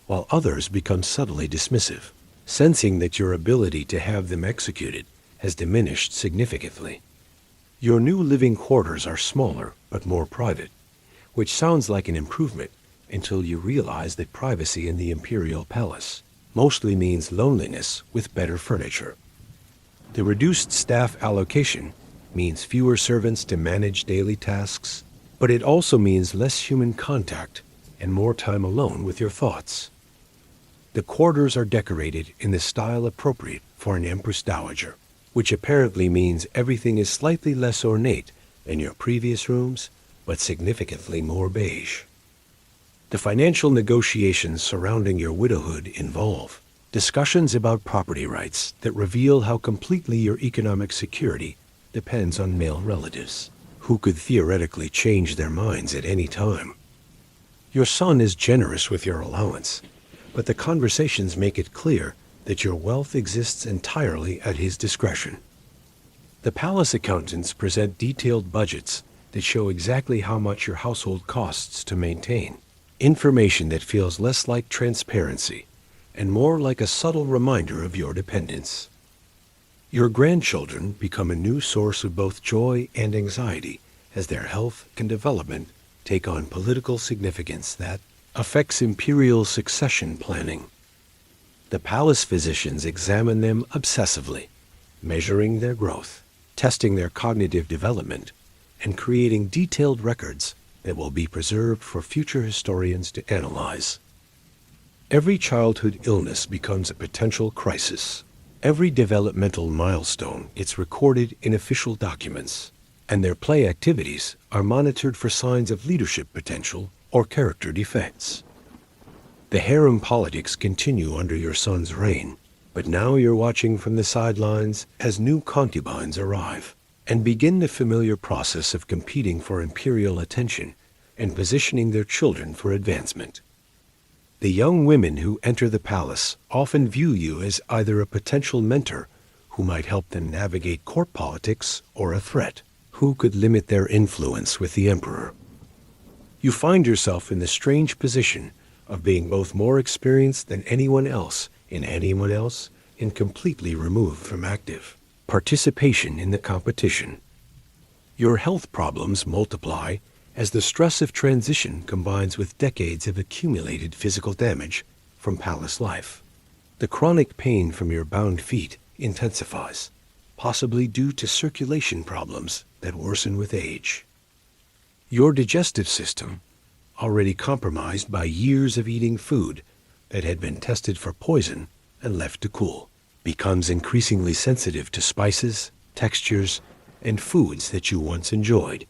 while others become subtly dismissive, sensing that your ability to have them executed has diminished significantly. Your new living quarters are smaller but more private, which sounds like an improvement until you realize that privacy in the imperial palace mostly means loneliness with better furniture. The reduced staff allocation means fewer servants to manage daily tasks, but it also means less human contact and more time alone with your thoughts. The quarters are decorated in the style appropriate for an Empress Dowager, which apparently means everything is slightly less ornate than your previous rooms, but significantly more beige. The financial negotiations surrounding your widowhood involve discussions about property rights that reveal how completely your economic security depends on male relatives, who could theoretically change their minds at any time. Your son is generous with your allowance, but the conversations make it clear that your wealth exists entirely at his discretion. The palace accountants present detailed budgets that show exactly how much your household costs to maintain, information that feels less like transparency and more like a subtle reminder of your dependence. Your grandchildren become a new source of both joy and anxiety as their health and development take on political significance that affects imperial succession planning. The palace physicians examine them obsessively, measuring their growth, testing their cognitive development, and creating detailed records that will be preserved for future historians to analyze. Every childhood illness becomes a potential crisis, Every developmental milestone is recorded in official documents, and their play activities are monitored for signs of leadership potential or character defects. The harem politics continue under your son's reign, but now you're watching from the sidelines as new concubines arrive and begin the familiar process of competing for imperial attention and positioning their children for advancement. The young women who enter the palace often view you as either a potential mentor who might help them navigate court politics or a threat who could limit their influence with the emperor. You find yourself in the strange position of being both more experienced than anyone else and completely removed from active participation in the competition. Your health problems multiply as the stress of transition combines with decades of accumulated physical damage from palace life. The chronic pain from your bound feet intensifies, possibly due to circulation problems that worsen with age. Your digestive system, already compromised by years of eating food that had been tested for poison and left to cool, becomes increasingly sensitive to spices, textures, and foods that you once enjoyed.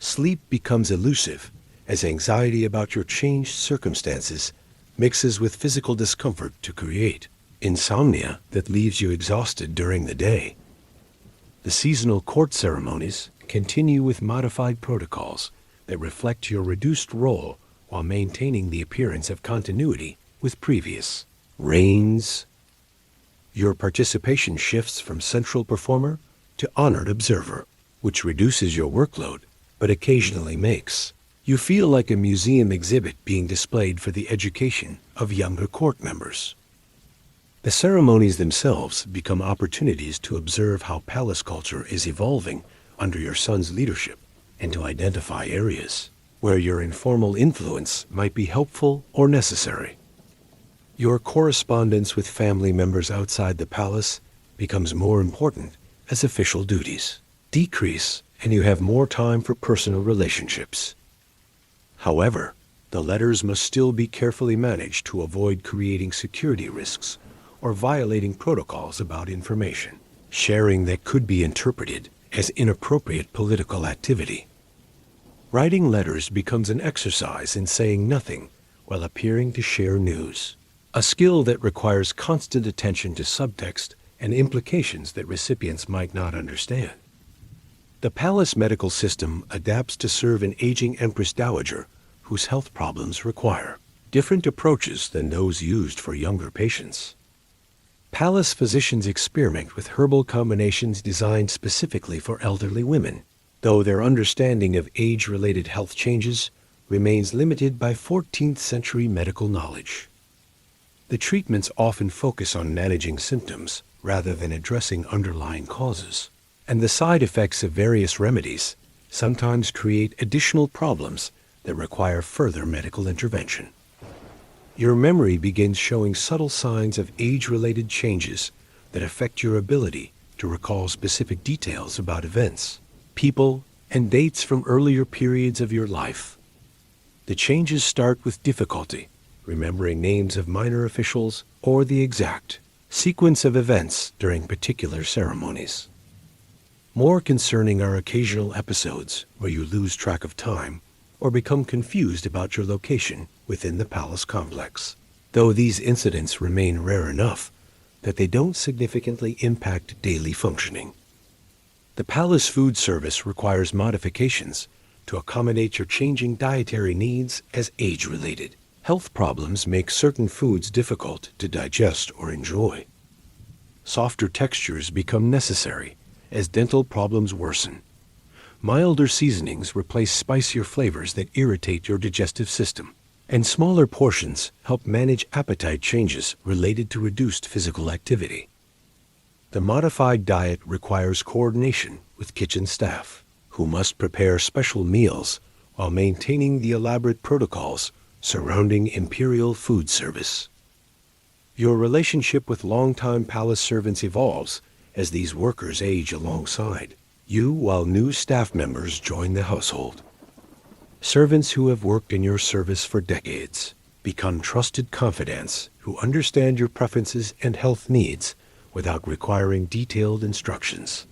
Sleep becomes elusive as anxiety about your changed circumstances mixes with physical discomfort to create insomnia that leaves you exhausted during the day. The seasonal court ceremonies continue with modified protocols that reflect your reduced role while maintaining the appearance of continuity with previous reigns. Your participation shifts from central performer to honored observer, which reduces your workload but occasionally makes you feel like a museum exhibit being displayed for the education of younger court members. The ceremonies themselves become opportunities to observe how palace culture is evolving under your son's leadership and to identify areas where your informal influence might be helpful or necessary. Your correspondence with family members outside the palace becomes more important as official duties decrease and you have more time for personal relationships. However, the letters must still be carefully managed to avoid creating security risks or violating protocols about information sharing that could be interpreted as inappropriate political activity. Writing letters becomes an exercise in saying nothing while appearing to share news, a skill that requires constant attention to subtext and implications that recipients might not understand. The palace medical system adapts to serve an aging Empress dowager whose health problems require different approaches than those used for younger patients. Palace physicians experiment with herbal combinations designed specifically for elderly women, though their understanding of age-related health changes remains limited by 14th century medical knowledge. The treatments often focus on managing symptoms rather than addressing underlying causes, and the side effects of various remedies sometimes create additional problems that require further medical intervention. Your memory begins showing subtle signs of age-related changes that affect your ability to recall specific details about events, people, and dates from earlier periods of your life. The changes start with difficulty, remembering names of minor officials or the exact sequence of events during particular ceremonies. More concerning are occasional episodes where you lose track of time or become confused about your location within the palace complex, though these incidents remain rare enough that they don't significantly impact daily functioning. The palace food service requires modifications to accommodate your changing dietary needs as age-related health problems make certain foods difficult to digest or enjoy. Softer textures become necessary as dental problems worsen. Milder seasonings replace spicier flavors that irritate your digestive system, and smaller portions help manage appetite changes related to reduced physical activity. The modified diet requires coordination with kitchen staff, who must prepare special meals while maintaining the elaborate protocols surrounding imperial food service. Your relationship with longtime palace servants evolves as these workers age alongside you while new staff members join the household. Servants who have worked in your service for decades become trusted confidants who understand your preferences and health needs without requiring detailed instructions.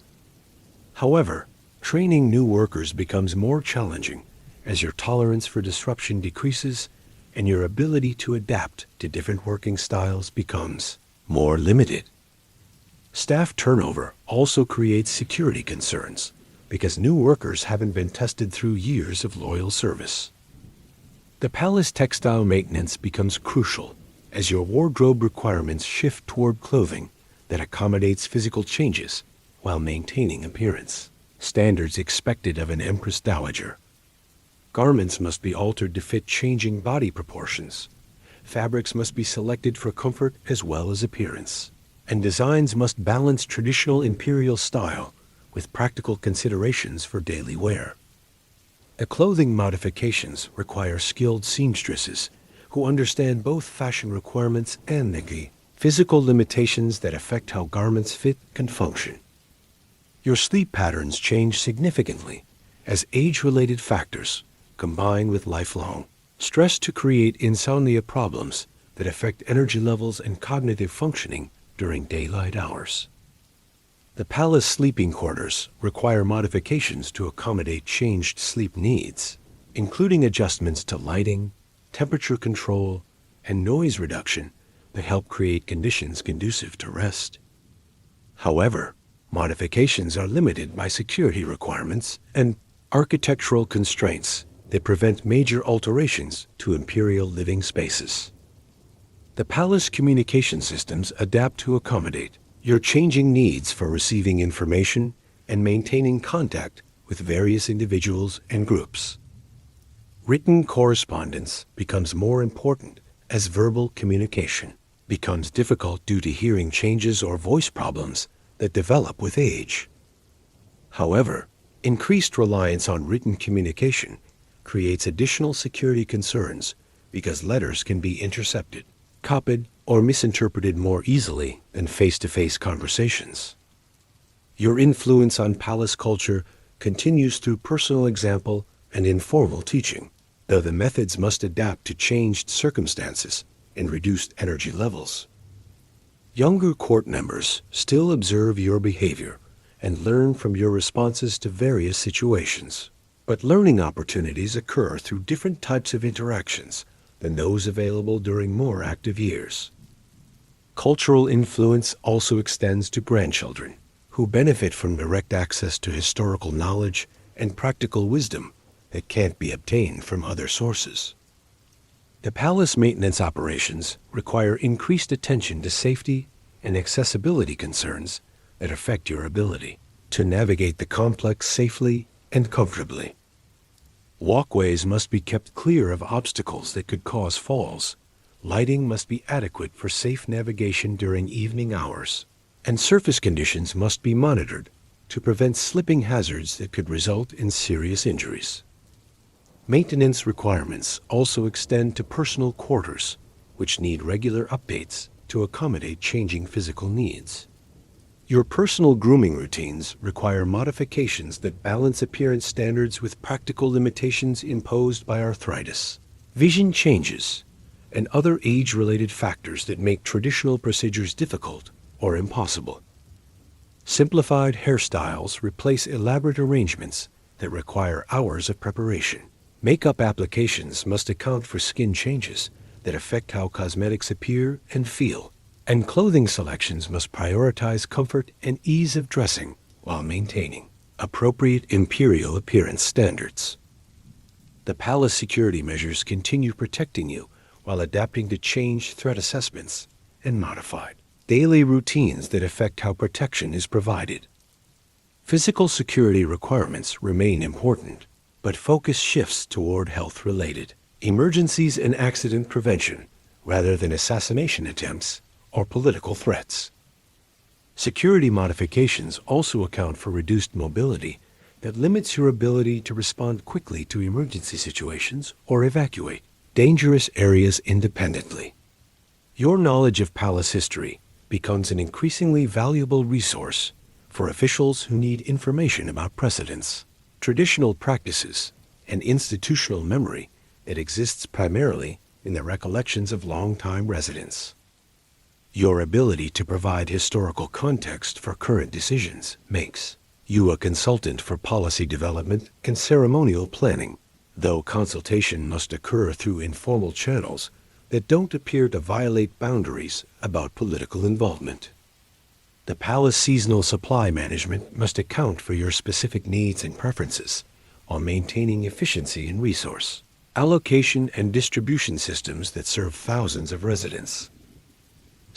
However, training new workers becomes more challenging as your tolerance for disruption decreases and your ability to adapt to different working styles becomes more limited. Staff turnover also creates security concerns because new workers haven't been tested through years of loyal service. The palace textile maintenance becomes crucial as your wardrobe requirements shift toward clothing that accommodates physical changes while maintaining appearance. Standards expected of an Empress dowager. Garments must be altered to fit changing body proportions. Fabrics must be selected for comfort as well as appearance. And designs must balance traditional imperial style with practical considerations for daily wear. The clothing modifications require skilled seamstresses who understand both fashion requirements and the physical limitations that affect how garments fit and function. Your sleep patterns change significantly as age-related factors combine with lifelong stress to create insomnia problems that affect energy levels and cognitive functioning during daylight hours. The palace sleeping quarters require modifications to accommodate changed sleep needs, including adjustments to lighting, temperature control, and noise reduction that help create conditions conducive to rest. However, modifications are limited by security requirements and architectural constraints that prevent major alterations to imperial living spaces. The palace communication systems adapt to accommodate your changing needs for receiving information and maintaining contact with various individuals and groups. Written correspondence becomes more important as verbal communication becomes difficult due to hearing changes or voice problems that develop with age. However, increased reliance on written communication creates additional security concerns because letters can be intercepted, copied, or misinterpreted more easily than face-to-face conversations. Your influence on palace culture continues through personal example and informal teaching, though the methods must adapt to changed circumstances and reduced energy levels. Younger court members still observe your behavior and learn from your responses to various situations, but learning opportunities occur through different types of interactions than those available during more active years. Cultural influence also extends to grandchildren, who benefit from direct access to historical knowledge and practical wisdom that can't be obtained from other sources. The palace maintenance operations require increased attention to safety and accessibility concerns that affect your ability to navigate the complex safely and comfortably. Walkways must be kept clear of obstacles that could cause falls. Lighting must be adequate for safe navigation during evening hours, and surface conditions must be monitored to prevent slipping hazards that could result in serious injuries. Maintenance requirements also extend to personal quarters, which need regular updates to accommodate changing physical needs. Your personal grooming routines require modifications that balance appearance standards with practical limitations imposed by arthritis, vision changes, and other age-related factors that make traditional procedures difficult or impossible. Simplified hairstyles replace elaborate arrangements that require hours of preparation. Makeup applications must account for skin changes that affect how cosmetics appear and feel, and clothing selections must prioritize comfort and ease of dressing while maintaining appropriate imperial appearance standards. The palace security measures continue protecting you while adapting to changed threat assessments and modified daily routines that affect how protection is provided. Physical security requirements remain important, but focus shifts toward health-related emergencies and accident prevention rather than assassination attempts or political threats. Security modifications also account for reduced mobility that limits your ability to respond quickly to emergency situations or evacuate dangerous areas independently. Your knowledge of palace history becomes an increasingly valuable resource for officials who need information about precedents, traditional practices, and institutional memory that exists primarily in the recollections of long-time residents. Your ability to provide historical context for current decisions makes you a consultant for policy development and ceremonial planning, though consultation must occur through informal channels that don't appear to violate boundaries about political involvement. The palace seasonal supply management must account for your specific needs and preferences while maintaining efficiency in resource allocation and distribution systems that serve thousands of residents.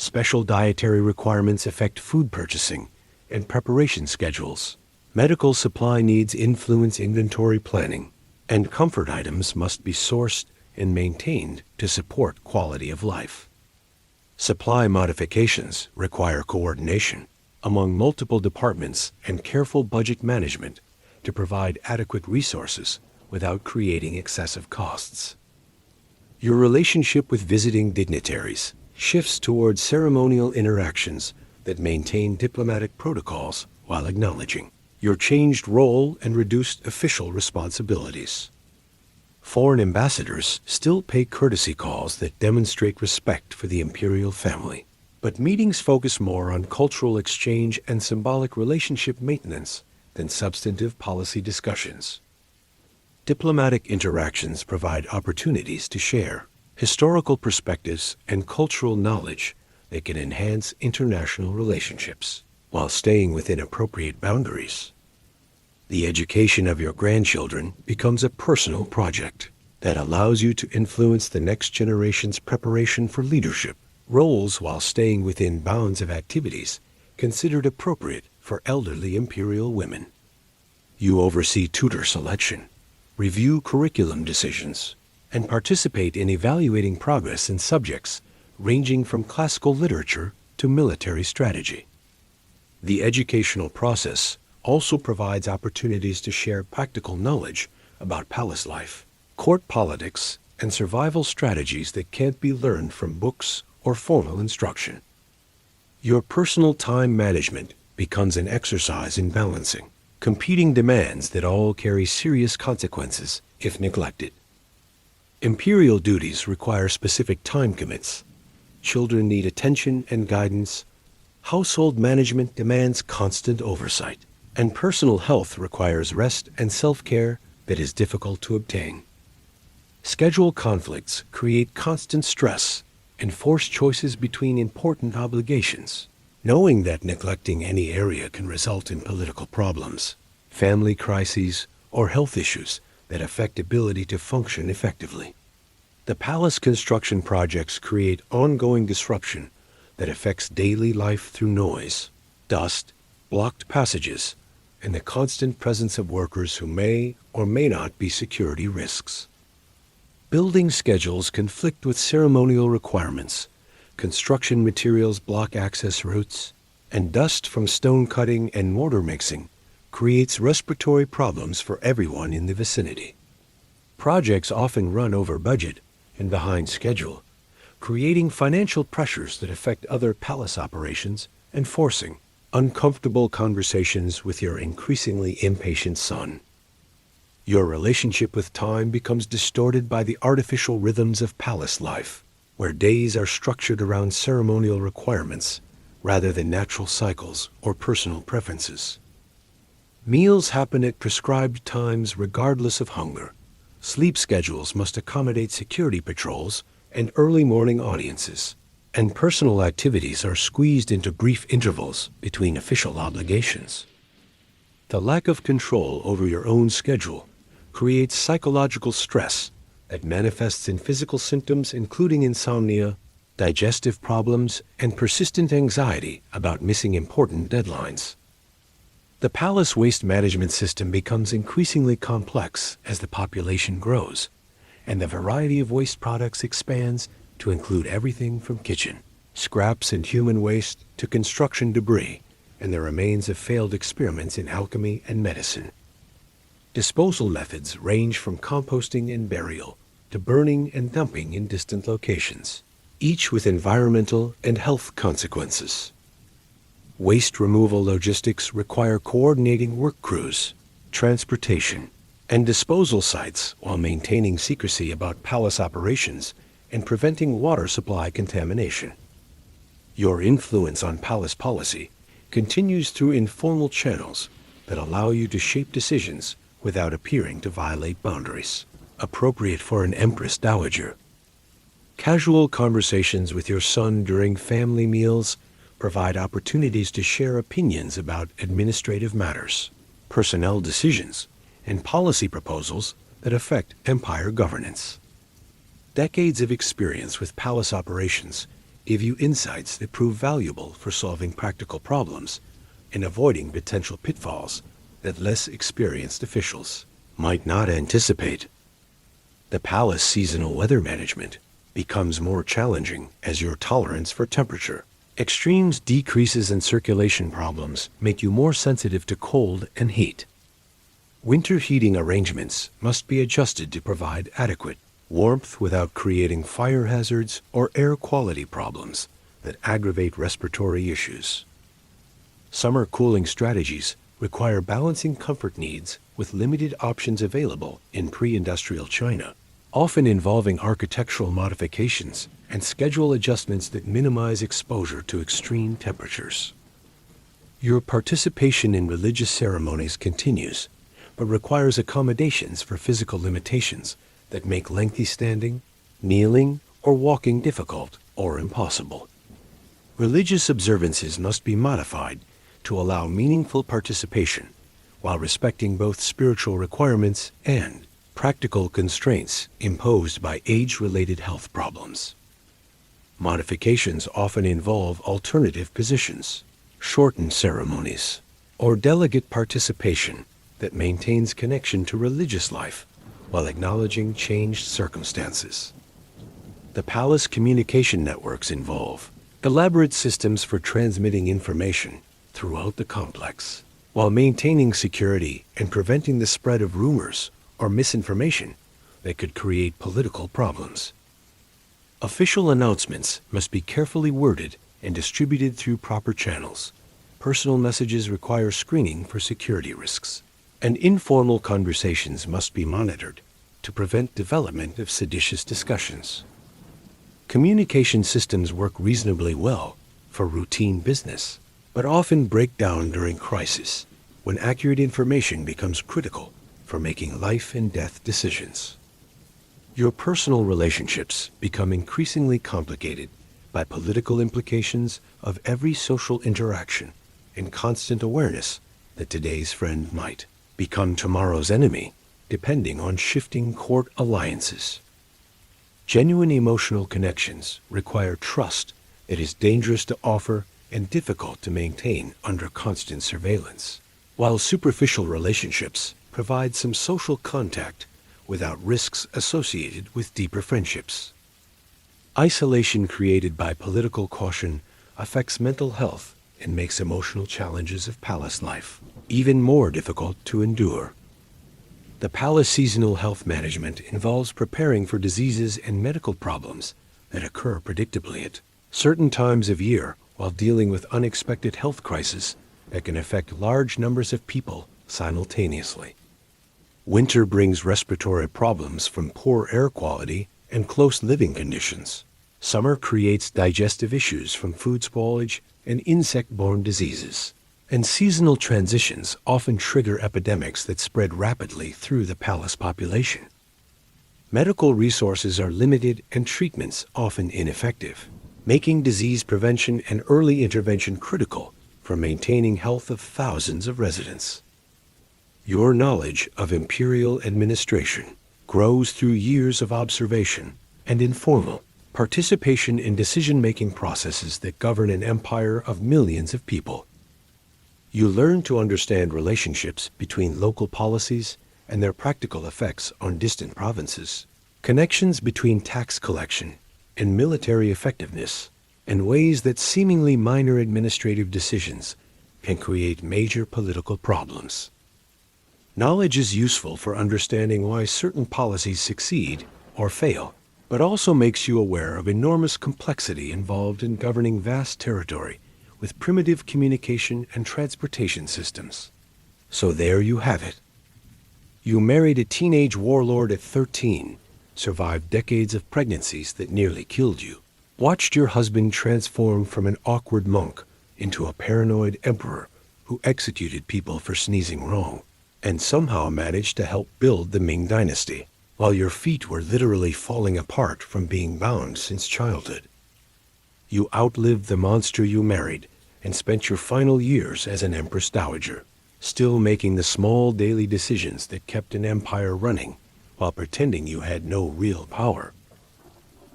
Special dietary requirements affect food purchasing and preparation schedules. Medical supply needs influence inventory planning, and comfort items must be sourced and maintained to support quality of life. Supply modifications require coordination among multiple departments and careful budget management to provide adequate resources without creating excessive costs. Your relationship with visiting dignitaries shifts towards ceremonial interactions that maintain diplomatic protocols while acknowledging your changed role and reduced official responsibilities. Foreign ambassadors still pay courtesy calls that demonstrate respect for the imperial family, but meetings focus more on cultural exchange and symbolic relationship maintenance than substantive policy discussions. Diplomatic interactions provide opportunities to share historical perspectives and cultural knowledge that can enhance international relationships while staying within appropriate boundaries. The education of your grandchildren becomes a personal project that allows you to influence the next generation's preparation for leadership roles while staying within bounds of activities considered appropriate for elderly imperial women. You oversee tutor selection, review curriculum decisions, and participate in evaluating progress in subjects ranging from classical literature to military strategy. The educational process also provides opportunities to share practical knowledge about palace life, court politics, and survival strategies that can't be learned from books or formal instruction. Your personal time management becomes an exercise in balancing competing demands that all carry serious consequences if neglected. Imperial duties require specific time commits. Children need attention and guidance. Household management demands constant oversight. And personal health requires rest and self-care that is difficult to obtain. Schedule conflicts create constant stress and force choices between important obligations, knowing that neglecting any area can result in political problems, family crises, or health issues that affect ability to function effectively. The palace construction projects create ongoing disruption that affects daily life through noise, dust, blocked passages, and the constant presence of workers who may or may not be security risks. Building schedules conflict with ceremonial requirements, construction materials block access routes, and dust from stone cutting and mortar mixing creates respiratory problems for everyone in the vicinity. Projects often run over budget and behind schedule, creating financial pressures that affect other palace operations and forcing uncomfortable conversations with your increasingly impatient son. Your relationship with time becomes distorted by the artificial rhythms of palace life, where days are structured around ceremonial requirements rather than natural cycles or personal preferences. Meals happen at prescribed times regardless of hunger. Sleep schedules must accommodate security patrols and early morning audiences, and personal activities are squeezed into brief intervals between official obligations. The lack of control over your own schedule creates psychological stress that manifests in physical symptoms including insomnia, digestive problems, and persistent anxiety about missing important deadlines. The palace waste management system becomes increasingly complex as the population grows, and the variety of waste products expands to include everything from kitchen, scraps and human waste to construction debris, and the remains of failed experiments in alchemy and medicine. Disposal methods range from composting and burial to burning and dumping in distant locations, each with environmental and health consequences. Waste removal logistics require coordinating work crews, transportation, and disposal sites while maintaining secrecy about palace operations and preventing water supply contamination. Your influence on palace policy continues through informal channels that allow you to shape decisions without appearing to violate boundaries, appropriate for an empress dowager. Casual conversations with your son during family meals provide opportunities to share opinions about administrative matters, personnel decisions, and policy proposals that affect empire governance. Decades of experience with palace operations give you insights that prove valuable for solving practical problems and avoiding potential pitfalls that less experienced officials might not anticipate. The palace seasonal weather management becomes more challenging as your tolerance for temperature extremes decreases and circulation problems make you more sensitive to cold and heat. Winter heating arrangements must be adjusted to provide adequate warmth without creating fire hazards or air quality problems that aggravate respiratory issues. Summer cooling strategies require balancing comfort needs with limited options available in pre-industrial China, often involving architectural modifications and schedule adjustments that minimize exposure to extreme temperatures. Your participation in religious ceremonies continues, but requires accommodations for physical limitations that make lengthy standing, kneeling, or walking difficult or impossible. Religious observances must be modified to allow meaningful participation while respecting both spiritual requirements and practical constraints imposed by age-related health problems. Modifications often involve alternative positions, shortened ceremonies, or delegate participation that maintains connection to religious life while acknowledging changed circumstances. The palace communication networks involve elaborate systems for transmitting information throughout the complex, while maintaining security and preventing the spread of rumors or misinformation that could create political problems. Official announcements must be carefully worded and distributed through proper channels. Personal messages require screening for security risks, and informal conversations must be monitored to prevent development of seditious discussions. Communication systems work reasonably well for routine business, but often break down during crisis when accurate information becomes critical for making life and death decisions. Your personal relationships become increasingly complicated by political implications of every social interaction and constant awareness that today's friend might become tomorrow's enemy, depending on shifting court alliances. Genuine emotional connections require trust that is dangerous to offer and difficult to maintain under constant surveillance, while superficial relationships provide some social contact without risks associated with deeper friendships. Isolation created by political caution affects mental health and makes emotional challenges of palace life even more difficult to endure. The palace seasonal health management involves preparing for diseases and medical problems that occur predictably at certain times of year while dealing with unexpected health crises that can affect large numbers of people simultaneously. Winter brings respiratory problems from poor air quality and close living conditions. Summer creates digestive issues from food spoilage and insect-borne diseases. And seasonal transitions often trigger epidemics that spread rapidly through the palace population. Medical resources are limited and treatments often ineffective, making disease prevention and early intervention critical for maintaining health of thousands of residents. Your knowledge of imperial administration grows through years of observation and informal participation in decision-making processes that govern an empire of millions of people. You learn to understand relationships between local policies and their practical effects on distant provinces, connections between tax collection and military effectiveness, and ways that seemingly minor administrative decisions can create major political problems. Knowledge is useful for understanding why certain policies succeed or fail, but also makes you aware of enormous complexity involved in governing vast territory with primitive communication and transportation systems. So there you have it. You married a teenage warlord at 13, survived decades of pregnancies that nearly killed you, Watched your husband transform from an awkward monk into a paranoid emperor who executed people for sneezing wrong, and somehow managed to help build the Ming Dynasty, while your feet were literally falling apart from being bound since childhood. You outlived the monster you married and spent your final years as an Empress dowager, still making the small daily decisions that kept an empire running while pretending you had no real power.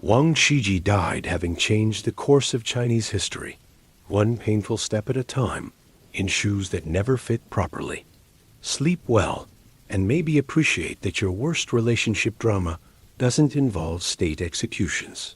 Wang Shiji died having changed the course of Chinese history, one painful step at a time, in shoes that never fit properly. Sleep well, and maybe appreciate that your worst relationship drama doesn't involve state executions.